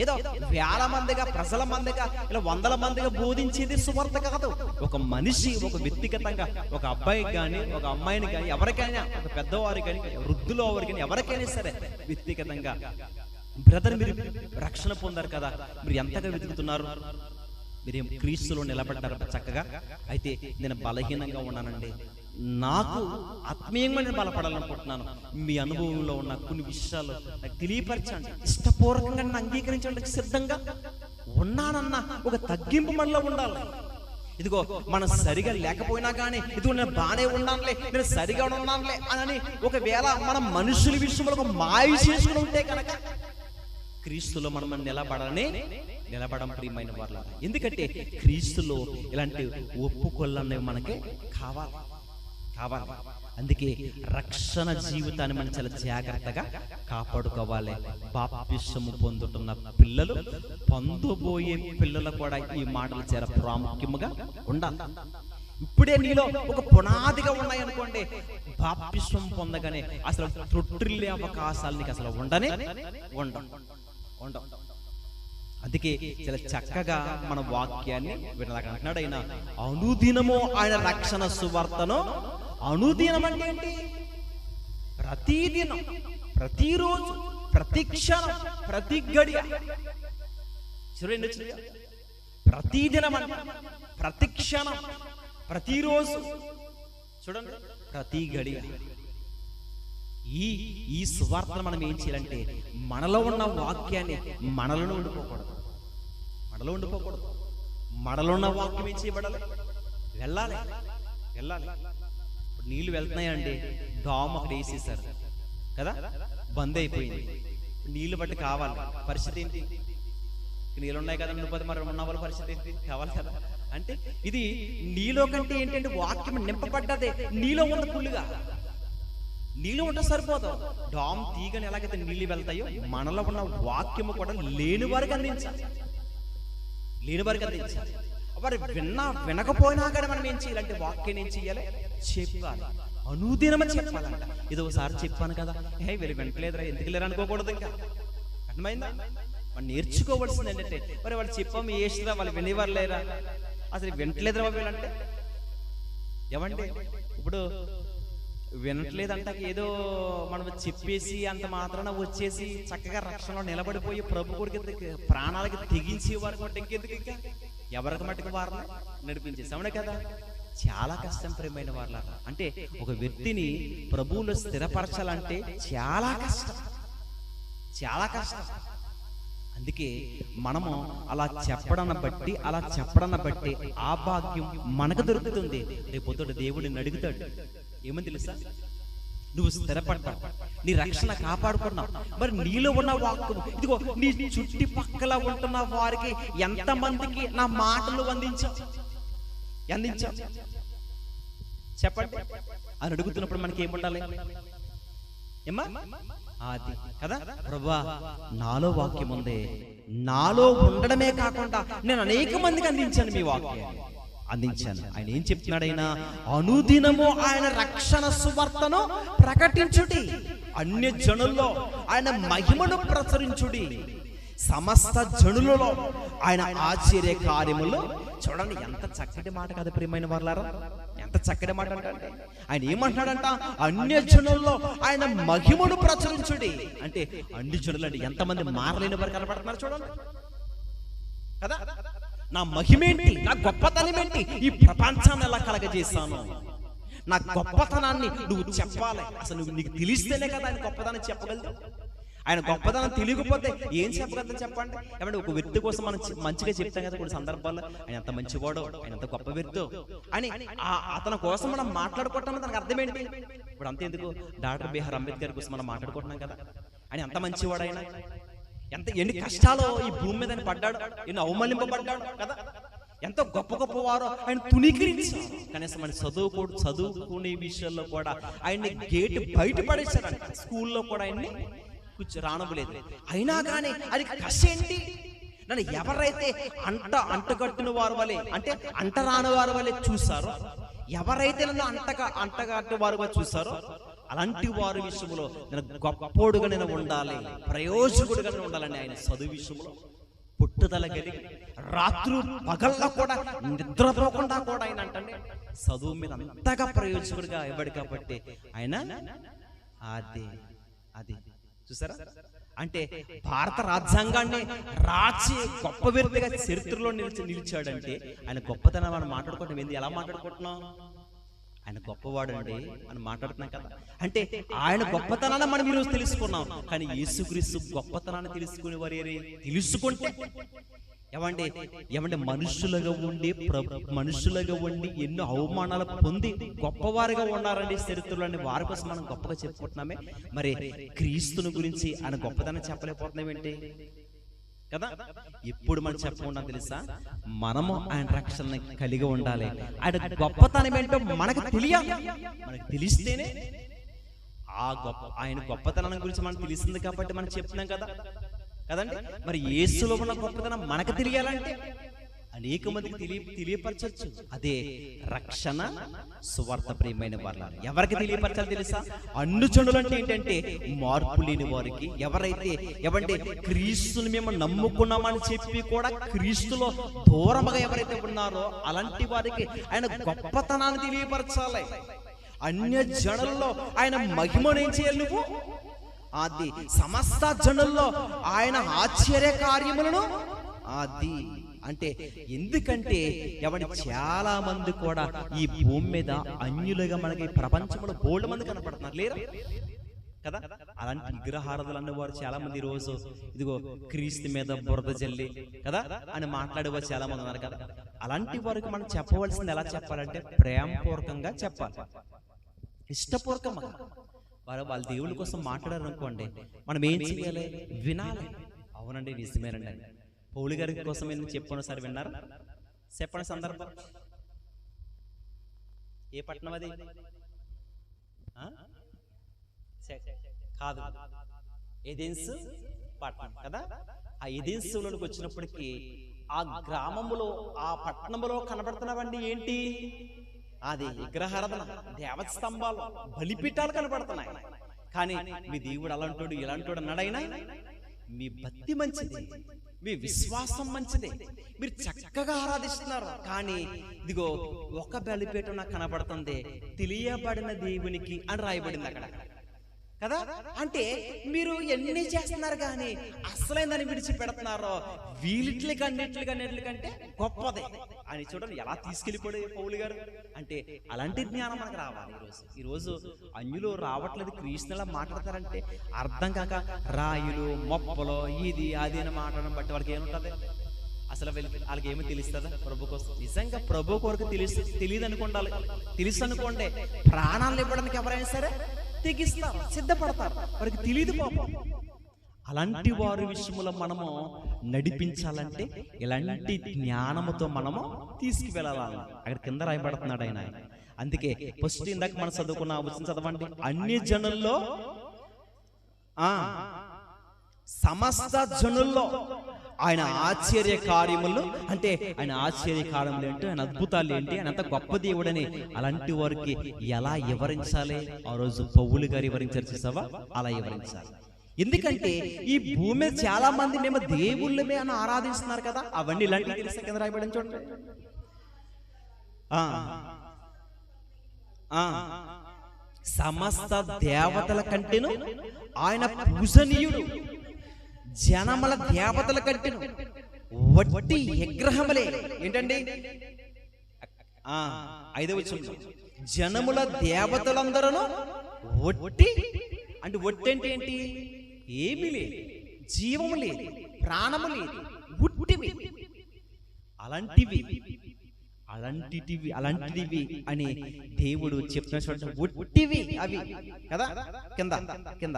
ఏదో వేల మందిగా, ప్రజల మందిగా, ఇలా వందల మందిగా బోధించేది సువార్త కాదు. ఒక మనిషి, ఒక వ్యక్తిగతంగా, ఒక అబ్బాయికి కానీ, ఒక అమ్మాయిని కానీ, ఎవరికైనా, ఒక పెద్దవారికి కానీ, వృద్ధులు వారికి కానీ, ఎవరికైనా సరే వ్యక్తిగతంగా, బ్రదర్ మీరు రక్షణ పొందారు కదా, మీరు ఎంతగా వెతుకుతున్నారు, మీరేం క్రీస్తులో నిలబడ్డారట చక్కగా. అయితే నేను బలహీనంగా ఉన్నానండి, నాకు ఆత్మీయంగా నేను బలపడాలనుకుంటున్నాను, మీ అనుభవంలో ఉన్న కొన్ని విషయాలు నాకు తెలియపరచండి, ఇష్టపూర్వకంగా నన్ను అంగీకరించడానికి సిద్ధంగా ఉన్నానన్న ఒక తగ్గింపు మనలో ఉండాలి. ఇదిగో మనం సరిగా లేకపోయినా కానీ, ఇదిగో నేను బాగానే ఉన్నానులే, నేను సరిగా ఉన్నానులే అని ఒకవేళ మనం మనుషుల విషయంలో ఒక మాయ చేసుకుని ఉంటే కనుక క్రీస్తులో మనం నిలబడం ప్రియమైన వాళ్ళ. ఎందుకంటే క్రీస్తులో ఇలాంటి ఒప్పుకొల్లనేవి మనకి కావాలి. అందుకే రక్షణ జీవితాన్ని మనం చాలా జాగ్రత్తగా కాపాడుకోవాలి. బాప్తిసము పొందుతున్న పిల్లలు, పొందబోయే పిల్లలు కూడా ఈ మాటలు చాలా ప్రాముఖ్యముగా ఉండాలి. ఇప్పుడే నీలో ఒక పునాదిగా ఉన్నాయనుకోండి, బాప్తిసం పొందగానే అసలు తొట్టిల్లే అవకాశాలు నీకు అసలు ఉండవు. అందుకే చాలా చక్కగా మన వాక్యాన్ని వినలాగా అంటున్నాడు ఆయన, అనుదినము ఆయన రక్షణ సువార్తను. అనుదినం అంటే ఏంటి? ప్రతిదినం, ప్రతిరోజు, ప్రతి క్షణం, ప్రతి గడియ. చూడండి, ప్రతిదినం అంటే ప్రతి క్షణం, ప్రతిరోజు, చూడండి ప్రతి గడియ. ఈ సువార్తను మనం ఏం చేయాలంటే మనలో ఉన్న వాక్యాన్ని మనలో ఉండిపోకూడదు. మనలో ఉన్న వాక్యం ఏం చేయబడాలి? వెళ్ళాలి. ఇప్పుడు నీళ్లు వెళ్తున్నాయండి, డామ్ అక్కడ వేసేసారు కదా, బంద్ అయిపోయింది. నీళ్లు బట్టి కావాలి, పరిస్థితి ఏంటి? నీళ్ళు ఉన్నాయి కదా, నువ్వు మరి ఉన్న వాళ్ళ పరిస్థితి ఏంటి? కావాలి కదా. అంటే ఇది నీలో కంటే ఏంటంటే వాక్యం నింపబడ్డదే, నీలో ఉన్న పుల్లుగా. నీళ్ళు ఉంటే సరిపోదు. డామ్ తీగని ఎలాగైతే నీళ్ళు వెళ్తాయో మనలో ఉన్న వాక్యము కూడా లేని వారికి అందించాలి. మరి వినకపోయినా కానీ మనం ఏం చేయాలంటే వాక్యం ఏం చేయాలి? చెప్పాలి. అనుదినమని చెప్పాలంట. ఇది ఒకసారి చెప్పాను కదా, వీళ్ళు వింటలేదురా, ఎందుకు లేరు అనుకోకూడదు. ఇంకా అర్థమైందా? మనం నేర్చుకోవాల్సింది ఏంటంటే, మరి వాళ్ళు చెప్పాము ఏసిరా, వాళ్ళు వినేవారు లేరా, అసలు వింటలేదురా వీళ్ళంటే ఏమంటే, ఇప్పుడు వినట్లేదంట ఏదో మనం చెప్పేసి అంత మాత్రాన వచ్చేసి చక్కగా రక్షణలో నిలబడిపోయి ప్రభు కొడుకు ప్రాణాలకి తెగించే వారికి మట్టి ఇంకెందుకు, ఇంకా ఎవరికి మట్టుకు వారిని నడిపించేసామనే కదా. చాలా కష్టం ప్రియమైన వాళ్ళ. అంటే ఒక వ్యక్తిని ప్రభువులో స్థిరపరచాలంటే చాలా కష్టం. అందుకే మనము అలా చెప్పడాన్ని బట్టి ఆ భాగ్యం మనకు దొరుకుతుంది. రేపొద్దు దేవుడిని అడుగుతాడు, ఏమని తెలుసా? నువ్వు స్థిరపడ్డావు, నీ రక్షణ కాపాడుకున్నావు, మరి నీలో ఉన్న వాక్కు, ఇదిగో నీ చుట్టుపక్కల ఉంటున్న వారికి ఎంతమందికి నా మాటలు అందించావు చెప్పండి అని అడుగుతున్నప్పుడు మనకి ఏముండాలి? ఏమ్మా అది కదా, ప్రభువా నాలో వాక్యం ఉంది, నాలో ఉండడమే కాకుండా నేను అనేక మందికి అందించాను, మీ వాక్యాన్ని అందించాను. ఆయన ఏం చెప్తున్నాడు? ఆయన అనుదినము ఆయన రక్షణ సువార్తను ప్రకటించుడి, అన్య జనుల్లో ఆయన మహిమను ప్రచురించుడి, సమస్త జనులలో ఆయన ఆశ్చర్య కార్యములు. చూడండి ఎంత చక్కటి మాట కదా ప్రియమైన వాళ్ళారా, ఎంత చక్కటి మాట అంటే ఆయన ఏమంటున్నాడంట? అన్య జనుల్లో ఆయన మహిమను ప్రచురించుడి. అంటే అన్ని జనులు అంటే ఎంతమంది మారలేని వారు కనపడుతున్నారు చూడండి కదా. నా మహిమేంటి, నా గొప్పతనం ఏంటి, ఈ ప్రపంచాన్ని ఎలా కలగజేశాను, నా గొప్పతనాన్ని నువ్వు చెప్పాలి. అసలు నీకు తెలిస్తేనే కదా ఆయన గొప్పతనం చెప్పగలదు. ఆయన గొప్పతనం తెలియకపోతే ఏం చెప్పగలుగుతాం చెప్పండి? ఏమంటే ఒక వ్యక్తి కోసం మనం మంచిగా చెప్తాం కదా కొన్ని సందర్భాల్లో, ఆయన ఎంత మంచివాడో, ఆయన ఎంత గొప్ప వ్యక్తో అని అతని కోసం మనం మాట్లాడుకుంటాం. దానికి అర్థం ఏంటి? ఇప్పుడు అంతేందుకు డాక్టర్ బిఆర్ అంబేద్కర్ కోసం మనం మాట్లాడుకుంటున్నాం కదా, ఆయన ఎంత మంచివాడు, ఆయన ఎన్ని కష్టాలు ఈ భూమి మీద ఆయన పడ్డాడు, ఎన్ని అవమానింపబడ్డాడు కదా, ఎంతో గొప్ప గొప్ప వారు ఆయన తుణీకరించారు. కనీసం మన చదువుకునే విషయాల్లో కూడా ఆయన్ని గేటు బయట పడేశారంట. స్కూల్లో కూడా ఆయన్ని రానవ్వలేదు. అయినా కానీ అది కష్టేంటి? నన్ను ఎవరైతే అంటగట్టిన వారు వలె, అంటే అంటరాని వారి వలె చూసారో, ఎవరైతే నన్ను అంటగట్టిన వారుగా చూసారో అలాంటి వారి విషయంలో నేను గొప్పోడుగా నేను ఉండాలి, ప్రయోజకుడుగా నేను ఉండాలని ఆయన చదువు విషయంలో పుట్టుదల కలిగి రాత్రు పగల్లో కూడా నిద్రపోకుండా కూడా ఆయన అంటే చదువు మీద అంతగా ప్రయోజకుడిగా ఇవ్వడు కాబట్టి ఆయన అది చూసారా, అంటే భారత రాజ్యాంగాన్ని రాచి గొప్ప వ్యక్తిగా చరిత్రలో నిలిచాడంటే ఆయన గొప్పతనం మనం మాట్లాడుకోవటం ఏంది? ఎలా మాట్లాడుకుంటున్నాం? ఆయన గొప్పవాడు అండి అని మాట్లాడుతున్నాం కదా. అంటే ఆయన గొప్పతనాన్ని మనం ఈరోజు తెలుసుకున్నాం. కానీ యేసుక్రీస్తు గొప్పతనాన్ని తెలుసుకునే వారు తెలుసుకుంటే ఏమంటే మనుషులుగా ఉండి ఎన్నో అవమానాలు పొంది గొప్పవారుగా ఉన్నారండి చరిత్రలోని. వారి కోసం మనం గొప్పగా చెప్పుకుంటున్నామే, మరి క్రీస్తుని గురించి ఆయన గొప్పతనం చెప్పలేకపోతున్నాం ఏంటి కదా? ఎప్పుడు మనం చెప్పకుండా తెలుసా, మనము ఆయన రక్షణ కలిగి ఉండాలి. ఆయన గొప్పతనం ఏంటో మనకు తెలియాలి. మనకు తెలిస్తేనే ఆయన గొప్పతనం గురించి మనకు తెలిసింది కాబట్టి మనం చెప్తున్నాం కదా కదండి. మరి యేసులో ఉన్న గొప్పతనం మనకు తెలియాలంటే అనేక మందికి తెలియపరచచ్చు. అదే రక్షణ సువార్త. ప్రియమైన వాళ్ళ ఎవరికి తెలియపరచాలి తెలుసా? అన్ని జనులు అంటే ఏంటంటే మార్పు లేని వారికి, ఎవరైతే క్రీస్తుని మేము నమ్ముకున్నామని చెప్పి కూడా క్రీస్తులో దూరముగా ఎవరైతే ఉన్నారో అలాంటి వారికి ఆయన గొప్పతనాన్ని తెలియపరచాలి. అన్య జనుల్లో ఆయన మహిమను ఏం చేయాలి నువ్వు? అది సమస్త జనుల్లో ఆయన ఆశ్చర్య కార్యములను అది అంటే ఎందుకంటే చాలా మంది కూడా ఈ భూమి మీద అన్యులుగా మనకి ప్రపంచంలో బోల్డ్ మంది కనపడుతున్నారు లేరా కదా. అలాంటి విగ్రహారాధనలు అన్నవారు చాలా మంది రోజు ఇదిగో క్రీస్తు మీద బురద జల్లి కదా అని మాట్లాడేవారు చాలా మంది ఉన్నారు కదా. అలాంటి వారికి మనం చెప్పవలసింది ఎలా చెప్పాలంటే ప్రేమపూర్వకంగా చెప్పాలి, ఇష్టపూర్వకంగా. వాళ్ళ దేవుని కోసం మాట్లాడారు అనుకోండి, మనం ఏం చేయాలి? వినాలి. అవునండి, నిజమేనండి. పౌలు గారి కోసం నేను చెప్పుకున్న సార్ విన్నారు చెప్పండి సందర్భం. ఏ పట్టణం అది? కాదు, ఎథెన్స్ పట్టణం కదా. ఆ ఎథెన్సులోకి వచ్చినప్పటికీ ఆ గ్రామంలో ఆ పట్టణంలో కనబడుతున్నవండి ఏంటి? అది విగ్రహారాధన, దేవత స్తంభాలు, బలిపీఠాలు కనబడుతున్నాయి. కానీ మీ దేవుడు అలాంటోడు ఇలాంటోడు అన్నాడైనా మీ భక్తి మంచిది, మీ విశ్వాసం మంచిదే, మీరు చక్కగా ఆరాధిస్తున్నారు. కానీ ఇదిగో ఒక బలిపీఠం నాకు కనబడుతుంది, తెలియబడిన దేవునికి అని రాయబడింది అక్కడ కదా. అంటే మీరు ఎన్ని చేస్తున్నారు కానీ అసలైందని విడిచిపెడుతున్నారో వీలిట్లకన్నిటికంటే గొప్పదే అని చూడండి ఎలా తీసుకెళ్ళిపోయాడు పౌలు గారు. అంటే అలాంటి జ్ఞానం మనకు రావాలి. ఈరోజు అన్యులు రావట్లేదు, క్రీస్తులా మాట్లాడతారంటే అర్థం కాక రాయులు మొప్పలో ఇది అది అని మాట్లాడడం బట్టి వాళ్ళకి ఏముంటుంది? అసలు వాళ్ళకి ఏమో తెలుస్తుందా ప్రభు కోసం? నిజంగా ప్రభు కొరకు తెలియదు అనుకోండి, తెలుసు అనుకోండి, ప్రాణాలు ఇవ్వడానికి ఎవరైనా సరే తెగిస్తారు, సిద్ధపడతారు. వారికి తెలియదు పాపం. అలాంటి వారి విషయంలో మనము నడిపించాలంటే ఇలాంటి జ్ఞానముతో మనము తీసుకువెళ్ళాలి. అక్కడ కింద రాయబడుతున్నాడు ఆయన. అందుకే ఫస్ట్ ఇందాక మనం చదువుకున్న వచ్చిన చదవండి. అన్ని జనుల్లో సమస్త జనుల్లో ఆయన ఆశ్చర్య కార్యములు, అంటే ఆయన ఆశ్చర్య కార్యములు ఏంటి, ఆయన అద్భుతాలు ఏంటి, ఆయన అంత గొప్ప దేవుడని అలాంటి వారికి ఎలా వివరించాలి? ఆ రోజు పౌలు గారు వివరించారు చూసావా, అలా వివరించాలి. ఎందుకంటే ఈ భూమి చాలా మంది మేము దేవుళ్ళమే అని ఆరాధిస్తున్నారు కదా. అవన్నీ ఇలాంటివి తెలిస్తే కింద రాయబడి చూడండి. సమస్త దేవతల కంటేను ఆయన పూజనీయుడు, జనముల దేవతల కంటేను వట్టి విగ్రహములే. ఏంటండి 5వ వచనం, జనముల దేవతలందరూ వట్టి. అంటే వట్టి అంటే ఏంటి? ఏమీ లేదు, జీవము లేదు, ప్రాణము లేదు, ఉట్టివి. అలాంటివి అని దేవుడు చెప్తున్న చోట ఉట్టివి అవి కదా. కింద కింద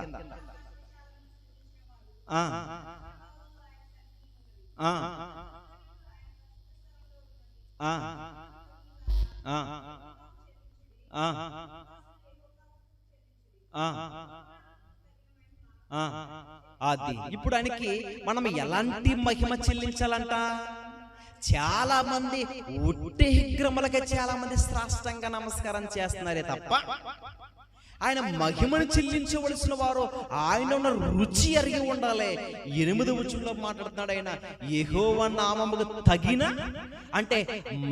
అది ఇప్పుడు ఆయనకి మనం ఎలాంటి మహిమ చెల్లించాలంట? చాలా మంది ఉట్టి విగ్రహములకే చాలా మంది శ్రాష్టంగా నమస్కారం చేస్తున్నారే తప్ప ఆయన మహిమను చెల్లించవలసిన వారు ఆయన ఉన్న రుచి అరిగి ఉండాలి. 8వ వచనంలో మాట్లాడుతున్నాడు ఆయన, యెహోవా నామముకు తగిన అంటే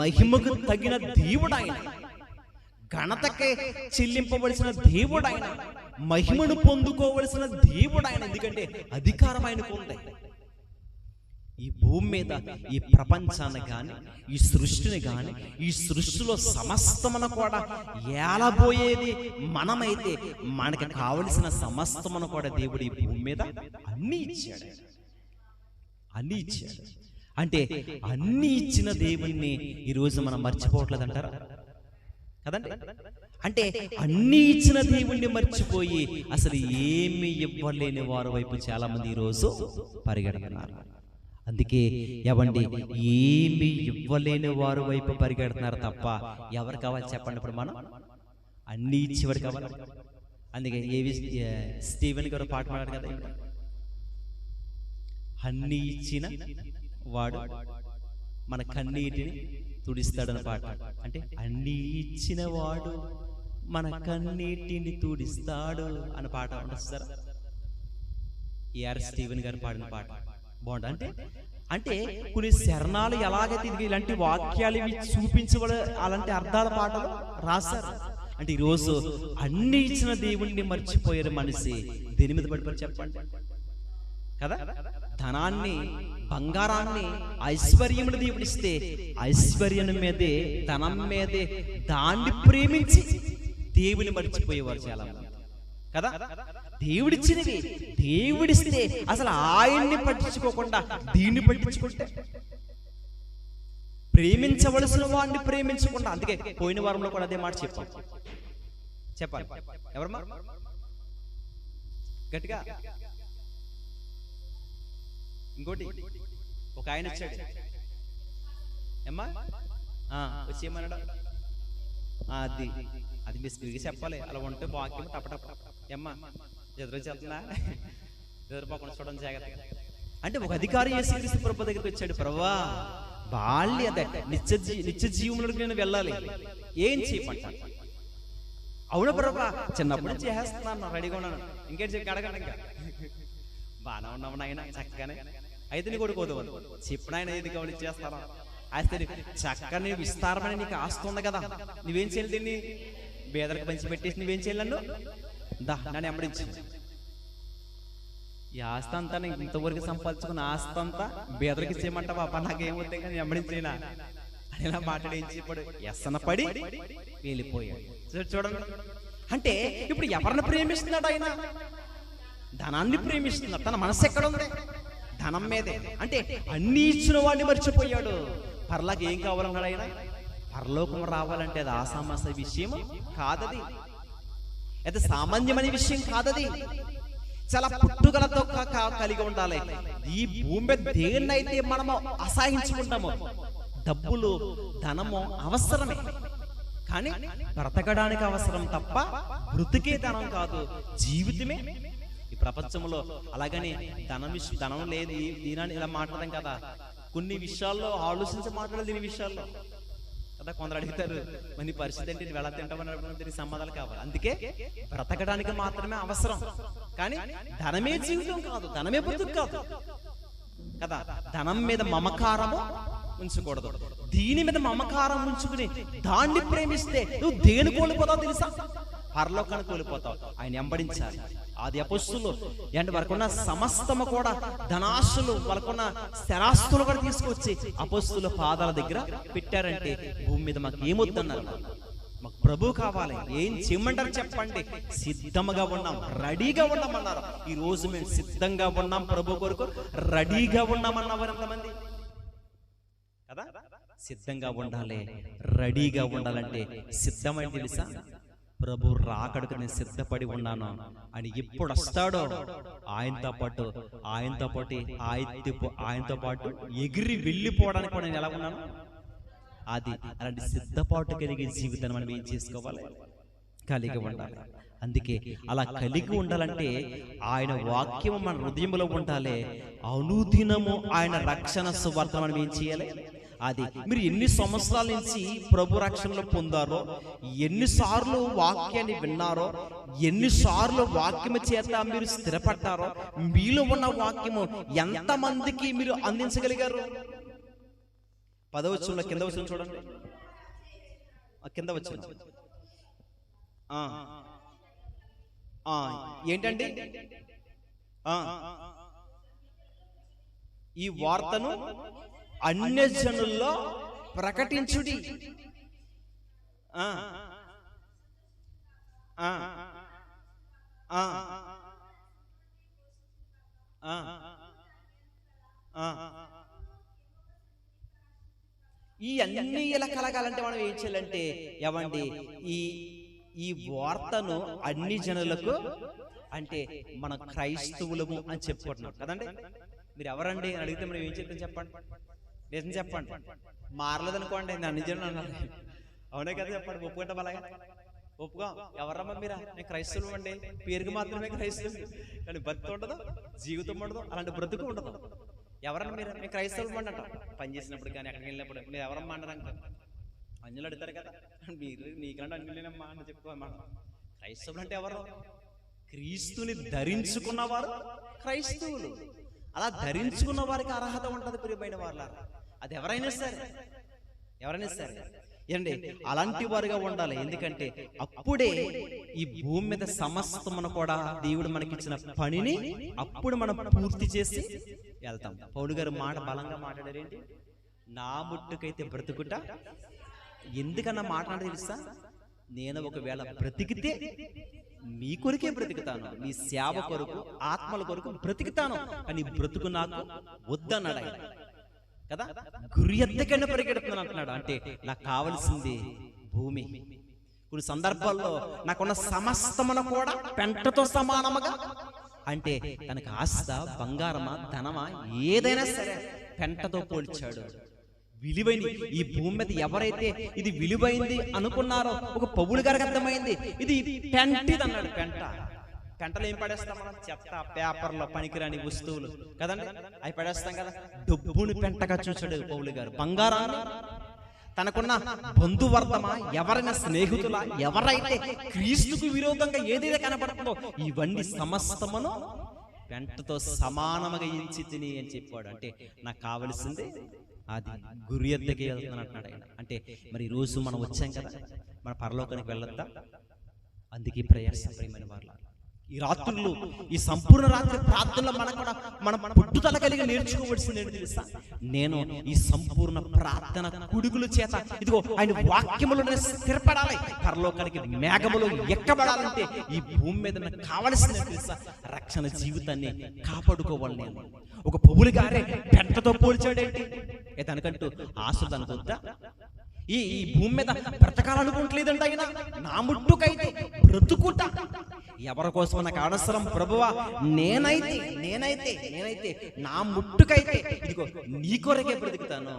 మహిమకు తగిన దేవుడు ఆయన, ఘనతకే చెల్లింపవలసిన దేవుడు ఆయన, మహిమను పొందుకోవలసిన దేవుడు ఆయన. ఎందుకంటే అధికారం ఆయనకు ఉంది. ఈ భూమి మీద ఈ ప్రపంచాన్ని కానీ ఈ సృష్టిని కానీ ఈ సృష్టిలో సమస్తమును కూడా ఏలబోయేది మనమైతే మనకి కావలసిన సమస్తమును కూడా దేవుడు ఈ భూమి మీద అన్ని ఇచ్చాడు. అంటే అన్ని ఇచ్చిన దేవుణ్ణి ఈరోజు మనం మర్చిపోవట్లేదంటారా? కదండి. అంటే అన్ని ఇచ్చిన దేవుణ్ణి మర్చిపోయి అసలు ఏమి ఇవ్వలేని వారి వైపు చాలా మంది ఈరోజు పరిగెడుతున్నారు. అందుకే ఏమండి, ఏమి ఇవ్వలేని వారి వైపు పరిగెడుతున్నారు తప్ప ఎవరు కావాలి చెప్పండి? ఇప్పుడు మనం అన్ని ఇచ్చేవాడు కావాలి. అందుకే స్టీవెన్ గారు పాట పాడారు కదా, అన్ని ఇచ్చిన వాడు మన కన్నీటిని తుడిస్తాడని పాట. అంటే అన్ని ఇచ్చిన వాడు మన కన్నీటిని తుడిస్తాడు అని పాట ఉంటుంది సార్. స్టీవెన్ గారు పాడిన పాట బాగుంటుంది. అంటే కొన్ని శరణాలు ఎలాగైతే ఇలాంటి వాక్యాలు ఇవి చూపించబడ అలాంటి అర్థాల పాటలు రాశారు. అంటే ఈరోజు అన్ని ఇచ్చిన దేవుణ్ణి మర్చిపోయారు మనిషి. దేని మీద పడిపోయి చెప్పండి కదా? ధనాన్ని, బంగారాన్ని, ఐశ్వర్యమును దేవుడిస్తే ఐశ్వర్యం మీదే, ధనం మీదే దాన్ని ప్రేమించి దేవుని మర్చిపోయేవారు చాలా మంది కదా. దేవుడిచ్చినవి దేవుడిస్తే అసలు ఆయన్ని పట్టించుకోకుండా దీన్ని పట్టించుకుంటే, ప్రేమించవలసిన వాడిని ప్రేమించకుండా. అందుకే పోయిన వారంలో కూడా అదే మాట చెప్పాలి. ఎవరమ్మా గట్టిగా? ఇంకోటి ఒక ఆయన వచ్చాడు, ఏమ్మా వచ్చేయమన్నాడు. అది మీ స్పీడ్గా చెప్పాలి, అలా ఉంటే వాక్యం టపటప్ప. ఏమ్మా ఎదురు చెప్తున్నా, ఎదురుపోకుండా చూడడం జాగ్రత్త. అంటే ఒక అధికారి యేసుక్రీస్తు ప్రభువు దగ్గరికి వచ్చాడు. ప్రభువా, బాల్య అదే నిత్య జీవంలోకి నేను వెళ్ళాలి, ఏం చేయమంట? అవును ప్రభువా, చిన్నప్పుడు చేస్తున్నాను, రెడీగా ఉన్నాను, ఇంకేంటి చెప్పి అడగండి. ఇంకా బాగా ఉన్నాము నాయన, చక్కగానే అయితే నీ కూడా కోదు చెప్పిన ఆయన ఏది కావాలి చేస్తారా? అయితే చక్కని విస్తారమైన నీకు ఆస్తి ఉంది కదా, నువ్వేం చేయాలి? దీన్ని బేదలకు పంచి పెట్టేసి నువ్వేం చేయాలి? నన్ను ఎంబడించి ఈ ఆస్తి అంతా నేను ఇంతవరకు సంపాదించుకున్న ఆస్తి అంతా బేదలకు ఇచ్చేయమంటా బాబా, నాకేమవుతాయి కానీ ఎంబడించినా అని ఇలా మాట్లాడించి ఇప్పుడు ఎస్సన పడి వెళ్ళిపోయాడు. చూడండి, అంటే ఇప్పుడు ఎవరిని ప్రేమిస్తున్నాడు ఆయన? ధనాన్ని ప్రేమిస్తున్నాడు. తన మనసు ఎక్కడ ఉంది? ధనం మీదే. అంటే అన్ని ఇచ్చిన వాడిని మర్చిపోయాడు. పరలోకి ఏం కావాలన్నాడు ఆయన? పరలోకం రావాలంటే అది ఆసామాస విషయం కాదది, అది సామాన్యమైన విషయం కాదది. చాలా పుట్టుగలతో కలిగి ఉండాలి. ఈ భూమి దేన్నైతే మనము అసహించుకుంటామో, డబ్బులు, ధనము అవసరమే, కానీ బ్రతకడానికి అవసరం తప్ప బ్రతికే ధనం కాదు, జీవితమే ఈ ప్రపంచంలో. అలాగని ధనం లేదు దీనాన్ని ఇలా మాట్లాడదాం కదా. కొన్ని విషయాల్లో ఆలోచించి మాట్లాడాలి దీని విషయాల్లో కదా. కొందరు అడుగుతారు, మరి పరిస్థితి ఏంటి, నువ్వు ఎలా తింటామని దీనికి సమాధానాలు కావాలి. అందుకే బ్రతకడానికి మాత్రమే అవసరం, కానీ ధనమే జీవితం కాదు, ధనమే బ్రతుకు కాదు కదా. ధనం మీద మమకారము ఉంచకూడదు. దీని మీద మమకారం ఉంచుకుని దాన్ని ప్రేమిస్తే నువ్వు దేని కోల్పోతావు తెలుసా? పరలోకాన్ని కోల్పోతావు. ఆయన వెంబడించాలి. ఆది అపొస్తలులు అంటే వారికున్న సమస్తము కూడా ధనాశులు, వాళ్ళకున్న స్థిరాస్తులు కూడా తీసుకొచ్చి అపొస్తలుల పాదాల దగ్గర పెట్టారంటే భూమి మీద మాకు ఏమొద్దన్నారు. మాకు ప్రభు కావాలి, ఏం చేయమంటారు చెప్పండి, సిద్ధంగా ఉన్నాం, రెడీగా ఉన్నామన్నారు. ఈ రోజు మేము సిద్ధంగా ఉన్నాం, ప్రభు కొరకు రెడీగా ఉన్నామన్నవారు ఎంతమంది కదా? సిద్ధంగా ఉండాలి, రెడీగా ఉండాలంటే సిద్ధమని తెలుసా? ప్రభు రాకడకు నేను సిద్ధపడి ఉన్నాను అని ఎప్పుడు వస్తాడో ఆయనతో పాటు ఎగిరి వెళ్ళిపోవడానికి నేను ఎలా ఉన్నాను, అది అలాంటి సిద్ధపాటు కలిగే జీవితాన్ని మనం ఏం చేసుకోవాలి, కలిగి ఉండాలి. అందుకే అలా కలిగి ఉండాలంటే ఆయన వాక్యం మన హృదయంలో ఉండాలి. అనుదినము ఆయన రక్షణ సువార్త మనం ఏం చేయాలి? అది మీరు ఎన్ని సంవత్సరాల నుంచి ప్రభు రక్షణలో పొందారో, ఎన్నిసార్లు వాక్యాన్ని విన్నారో, ఎన్నిసార్లు వాక్యము చేత మీరు స్థిరపడ్డారో, మీలో ఉన్న వాక్యము ఎంతమందికి మీరు అందించగలిగారు? 10వ వచనంలో కింద వచనం చూడండి, కింద వచనం ఏంటండి? ఈ వార్తను అన్యజనుల్లో ప్రకటించుడి. ఈ అన్ని ఇలా కలగాలంటే మనం ఏం చేయాలంటే, ఏమండి, ఈ వార్తను అన్ని జనులకు, అంటే మన క్రైస్తవులము అని చెప్పుకుంటున్నాం కదండి. మీరు ఎవరండి అని అడిగితే మనం ఏం చెప్తాం చెప్పండి? నిజం చెప్పండి. మారలేదనుకోండి, నేను అన్ని జనులు అన్నాను, అవునే కదా చెప్పండి. ఒప్పుకుంటాం, అలాగే ఒప్పుకో. ఎవరమ్మా మీరా? నేను క్రైస్తవులు అండి, పేరుకి మాత్రమే క్రైస్తవులు, కానీ బతుకు ఉండదు, జీవితం ఉండదు, అలాంటి బ్రతుకు ఉండదు. ఎవరన్నా మీరు? నేను క్రైస్తవులు అంట. పని చేసినప్పుడు కానీ ఎక్కడికి వెళ్ళినప్పుడు మీరు ఎవరమ్మా అంటారు? అన్యులు అడుగుతారు కదా, మీరు నీకంటే అన్యులేనమ్మా అని చెప్పుకోమాట. క్రైస్తవులు అంటే ఎవరు? క్రీస్తుని ధరించుకున్నవారు క్రైస్తవులు. అలా ధరించుకున్న వారికి అర్హత ఉంటుంది ప్రియమైన వాళ్ళ. అది ఎవరైనా సరే ఏండి, అలాంటి వారుగా ఉండాలి. ఎందుకంటే అప్పుడే ఈ భూమి మీద సమస్తమును కూడా దేవుడు మనకిచ్చిన పనిని అప్పుడు మనం పూర్తి చేసి వెళ్తాం. పౌలు గారు మాట బలంగా మాట్లాడారేంటి? నా ముట్టుకైతే బ్రతుకుట. ఎందుకన్నా మాట్లాడే తెలుసా? నేను ఒకవేళ బ్రతికితే మీ కొరకే బ్రతుకుతాను, మీ సేవ కొరకు, ఆత్మల కొరకు బ్రతుకుతాను, కానీ బ్రతుకు నాకు వద్దన్నాడు ఆయన కదా. గురి ఎత్తకన్నా పరిగెడుతున్నాను అంటున్నాడు. అంటే నాకు కావలసింది భూమి. కొన్ని సందర్భాల్లో నాకున్న సమస్తమును కూడా పెంటతో సమానముగా, అంటే తనకు ఆస్త, బంగారమా, ధనమా, ఏదైనా సరే పెంటతో పోల్చాడు. విలువైంది ఈ భూమి మీద ఎవరైతే ఇది విలువైంది అనుకున్నారో, ఒక పౌలు గారికి అర్థమైంది ఇది పెంటిది అన్నాడు. పెంటలు ఏం పడేస్తాం మనం? చెత్త, పేపర్లో పనికిరాని వస్తువులు కదండి, అవి పడేస్తాం కదా. డబ్బుని పెంటగా చూసాడు పౌలు గారు. బంగారాన్ని, తనకున్న బంధువర్గమా, ఎవరైనా స్నేహితుల, ఎవరైతే క్రీస్తుకు విరోధంగా ఏదైతే కనపడుతుందో ఇవన్నీ సమస్తమును పెంటతో సమానముగా ఎంచి తిని అని చెప్పాడు. అంటే నాకు కావలసింది అది. గురి ఎద్దకే వెళ్తున్నాను అంటున్నాడు ఆయన. అంటే మరి ఈరోజు మనం వచ్చాం కదా, మన పరలోకానికి వెళ్ళొద్దా? అందుకే ప్రయాస ప్రియమైన వాళ్ళ. ఈ రాత్రులు, ఈ సంపూర్ణ రాత్రి ప్రార్థనలో మనం పుట్టుదల కలిగి నేర్చుకోవలసింది ఏంటి తెలుసా? నేను ఈ సంపూర్ణ ప్రార్థన కుడుగుల చేత ఇదిగో ఆయన వాక్యములో స్థిరపడాలి, పరలోకానికి మేఘములో ఎక్కబడాలంటే ఈ భూమి మీద నాకు కావలసింది ఏంటి తెలుసా? రక్షణ జీవితాన్ని కాపాడుకోవాలి. నేను ఒక పౌలు గారే పెంటతో పోల్చాడేంటి? దానికంటూ ఆశ అనుకుంటా ఈ భూమి మీద బ్రతకాలనుకుంటలేదంట ఆయన. నా ముట్టుకైతే బ్రతుకుట. ఎవరి కోసం నాకు అనవసరం ప్రభువా, నేనైతే నా ముట్టుకైతే ఇదిగో నీ కొరకే బ్రతుకుతాను.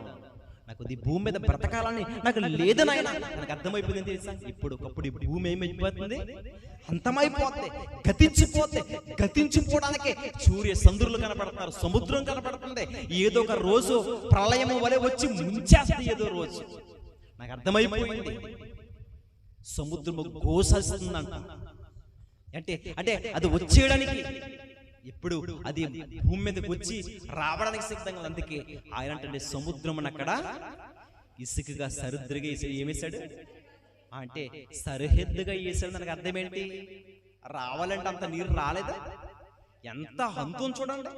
నాకు ఈ భూమి మీద బ్రతకాలని నాకు లేదనైనా నాకు అర్థమైపోయింది తెలుసా? ఒకప్పుడు ఈ భూమి ఏమైపోతుంది, అంతమైపోతే, గతించిపోవడానికి సూర్య చంద్రులు కనపడుతున్నారు, సముద్రం కనపడుతుంది. ఏదో ఒక రోజు ప్రళయము వలె వచ్చి ముంచేస్తుంది. ఏదో రోజు నాకు అర్థమైపోయింది, సముద్రము ఘోషిస్తుందంట. అంటే అది వచ్చేయడానికి ఇప్పుడు అది భూమి మీదకి వచ్చి రావడానికి సిద్ధంగా ఉంది. అందుకే ఆయన అంటే సముద్రం అక్కడ ఇసుకగా సరిద్దుగా ఏమేశాడు అంటే సరిహద్దుగా వేసాడు. దానికి అర్థం ఏంటి? రావాలంటే అంత నీరు రాలేదా? ఎంత హంతం చూడండి.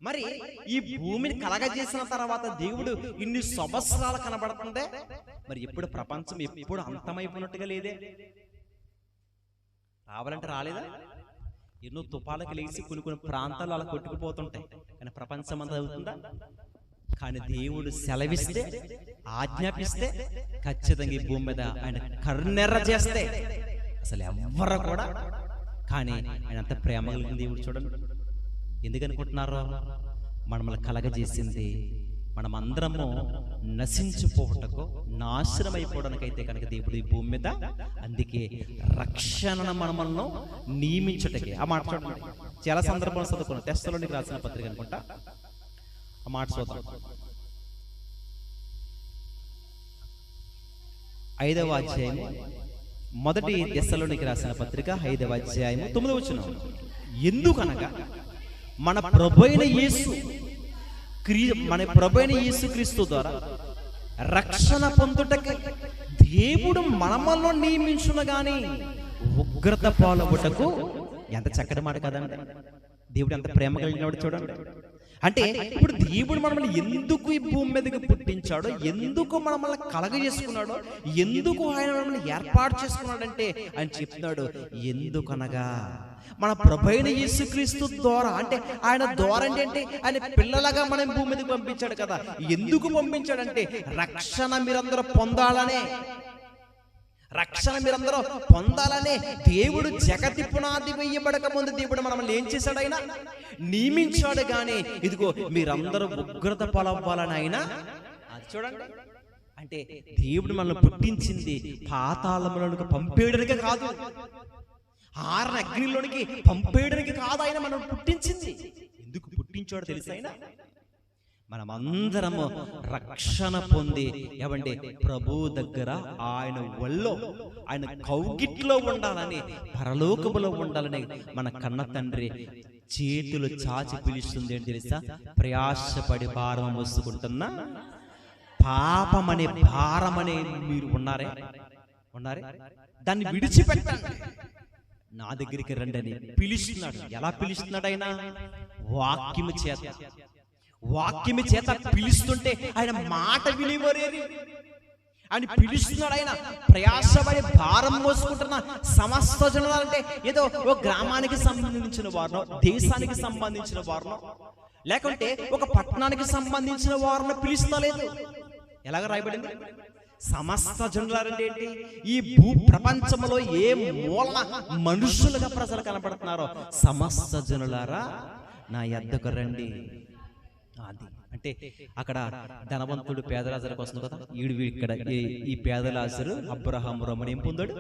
మరి ఈ భూమిని కలగజేసిన తర్వాత దేవుడు ఇన్ని సంవత్సరాలు కనబడుతుందే మరి ఎప్పుడు ప్రపంచం ఎప్పుడు అంతమైపోయినట్టుగా లేదే, రావాలంటే రాలేదా? ఎన్నో తుపాలకు లేచి కొన్ని ప్రాంతాలు అలా కొట్టుకుపోతుంటాయి, కానీ ప్రపంచం అంతా అవుతుందా? కానీ దేవుడు సెలవిస్తే, ఆజ్ఞాపిస్తే ఖచ్చితంగా ఈ భూమి మీద ఆయన కర్ణెర్ర చేస్తే అసలు ఎవ్వరు కూడా. కానీ ఆయన అంత ప్రేమ కలిగిన దేవుడు చూడండి. ఎందుకనుకుంటున్నారో? మనల్ని కలగజేసింది మనమందరము నశించిపోవటకు, నాశనం అయిపోవడానికైతే కనుక దేవుడు ఈ భూమి మీద, అందుకే రక్షణ మనమలను నియమించటకే. ఆ మాట చూడండి, చాలా సందర్భాలు చదువుకున్నాం. తెస్సలోనికి రాసిన పత్రిక అనుకుంటా, ఆ మాట చూద్దాం. 5వ అధ్యాయము, మొదటి తెస్సలోనికి రాసిన పత్రిక 5వ అధ్యాయము 9వ వచనం. ఎందుకనగా మన ప్రభువైన యేసుక్రీస్తు ద్వారా రక్షణ పొందుటకి దేవుడు మనమల్లో నియమించును గాని ఉగ్రత పాలవుటకు. ఎంత చక్కటి మాట కదండి! దేవుడు ఎంత ప్రేమ కలిగినవాడు చూడండి. అంటే ఇప్పుడు దేవుడు మనల్ని ఎందుకు ఈ భూమి మీదకి పుట్టించాడో, ఎందుకు మనల్ని కలగజేసుకున్నాడో, ఎందుకు ఆయన మనల్ని ఏర్పాటు చేసుకున్నాడంటే ఆయన చెప్తున్నాడు, ఎందుకనగా మన ప్రభువైన యేసుక్రీస్తు ద్వారా. అంటే ఆయన ద్వారా అంటే ఆయన పిల్లలుగా మనం భూమి మీదకి పంపించాడు కదా. ఎందుకు పంపించాడంటే రక్షణ మీరందరూ పొందాలనే, రక్షణ మీరందరూ పొందాలనే దేవుడు జగతి పునాది వేయబడక ముందు దేవుడు మనల్ని ఏం చేశాడు? ఆయన నియమించాడు. కానీ ఇదిగో మీరందరూ ఉగ్రత పాలవ్వాలని ఆయన. అది చూడండి, అంటే దేవుడు మనల్ని పుట్టించింది పాతాళములోనికి పంపేయడానికి కాదు, ఆరని అగ్నిలోనికి పంపేయడానికి కాదు. ఆయన మనం పుట్టించింది ఎందుకు పుట్టించాడో తెలుసు? ఆయన మనమందరము రక్షణ పొంది ఏమండి ప్రభు దగ్గర, ఆయన ఒళ్ళో, ఆయన కౌగిట్లో ఉండాలని, పరలోకములో ఉండాలని మన కన్న తండ్రి చేతులు చాచి పిలుస్తుంది. ఏంటి తెలుసా? ప్రయాసపడి భారం మోసుకుంటున్నా పాపమనే భారమనే మీరు ఉన్నారే, దాన్ని విడిచిపెట్టండి, నా దగ్గరికి రండి అని పిలుస్తున్నాడు. ఎలా పిలుస్తున్నాడు? ఆయన వాక్యము చేత పిలుస్తుంటే ఆయన మాట వినివరేది అని పిలుస్తున్నాడు. ఆయన ప్రయాసపడి భారం మోసుకుంటున్న సమస్త జనాలంటే ఏదో ఒక గ్రామానికి సంబంధించిన వారినో, దేశానికి సంబంధించిన వారినో, లేకుంటే ఒక పట్టణానికి సంబంధించిన వారిని పిలుస్తలేదు. ఎలాగ రాయబడింది? సమస్త జనులారంటే ఏంటి? ఈ భూ ప్రపంచంలో ఏ మూలన మనుషులుగా ప్రజలు కనబడుతున్నారో సమస్త జనులారా నా యొద్దకు రండి. అది అంటే అక్కడ ధనవంతుడు పేదరాజులకు వస్తుంది కదా, ఇక్కడ ఈ పేదరాజు అబ్రహాము రమణ ఏం పొందాడు?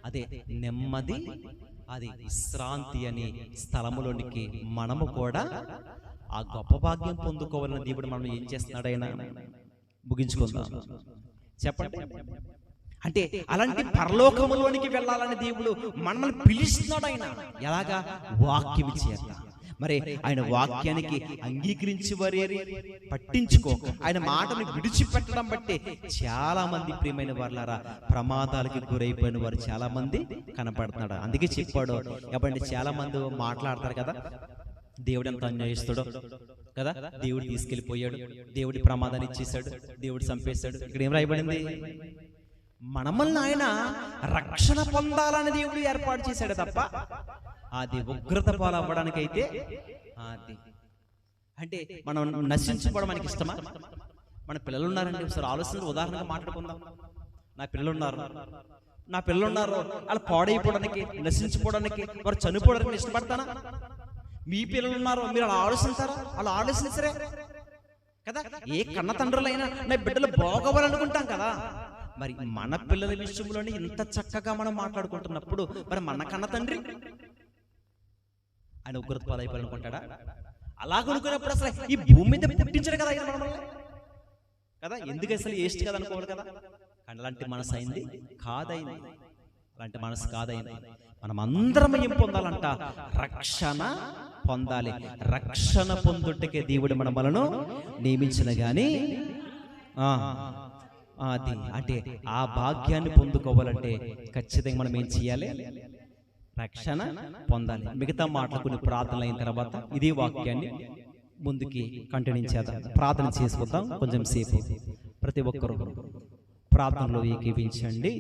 అదే నెమ్మది, అది విశ్రాంతి అనే స్థలములోనికి మనము కూడా ఆ గొప్ప భాగ్యం పొందుకోవాలని దేవుడు మనం ఏం చేస్తున్నాడు? ఆయన ముగించుకుందాం చెప్పండి. అంటే అలాంటి పరలోకములోనికి వెళ్ళాలని దేవుడు మనల్ని పిలుస్తున్నాడు. ఆయన ఎలాగా? వాక్యం చేత. మరి ఆయన వాక్యానికి అంగీకరించి వారి పట్టించుకోక, ఆయన మాటను విడిచిపెట్టడం బట్టి చాలా మంది ప్రియమైన వారులారా ప్రమాదాలకి గురైపోయిన వారు చాలా మంది కనపడుతున్నాడు. అందుకే చెప్పాడు కాబట్టి చాలా మంది మాట్లాడతారు కదా, దేవుడు ఎంత అన్యాయిస్తాడో కదా, దేవుడు తీసుకెళ్లిపోయాడు, దేవుడి ప్రమాదాన్ని ఇచ్చేశాడు, దేవుడు చంపేశాడు. ఇక్కడ ఏం రాయబడింది? మనమల్ని ఆయన రక్షణ పొందాలని దేవుడు ఏర్పాటు చేశాడు తప్ప అది ఉగ్రత పాలవ్వడానికైతే. అది అంటే మనం నశించుకోవడం మనకి ఇష్టమా? మన పిల్లలు ఉన్నారండి, ఒకసారి ఆలోచన ఉదాహరణగా మాట్లాడుకుందాం. నా పిల్లలు ఉన్నారు, వాళ్ళు పాడైపోవడానికి, నశించిపోవడానికి, వారు చనిపోవడానికి ఇష్టపడతానా? మీ పిల్లలు ఉన్నారు, మీరు అలా ఆలోచిస్తారా? అలా ఆలోచించరే కదా. ఏ కన్న తండ్రులైనా నా బిడ్డలు బాగోవాలనుకుంటాం కదా. మరి మన పిల్లల విషయంలోనే ఇంత చక్కగా మనం మాట్లాడుకుంటున్నప్పుడు మరి మన కన్న తండ్రి ఆయన ఉగ్రత పాలైపోవాలనుకుంటాడా? అలాగనుకున్నప్పుడు అసలు ఈ భూమి మీద పుట్టించడు కదా ఆయన మనల్ని కదా. ఎందుకు అసలు వేస్ట్ కదా అనుకోవాలి కదా. కానీ అలాంటి మనసు అయింది కాదైంది, అలాంటి మనసు కాదైంది. మనం అందరం ఏం పొందాలంట? రక్షణ పొందాలి. రక్షణ పొందుటకే దేవుడు మనలను నియమించిన గాని అది అంటే ఆ భాగ్యాన్ని పొందుకోవాలంటే ఖచ్చితంగా మనం ఏం చేయాలి? రక్షణ పొందాలి. మిగతా మాటలు కొన్ని ప్రార్థనలు అయిన తర్వాత ఇదే వాక్యాన్ని ముందుకి కంటిన్యూ చేద్దాం. ప్రార్థన చేసుకుందాం కొంచెం సేపు. ప్రతి ఒక్కరూ ప్రార్థనలో ఏకీపించండి.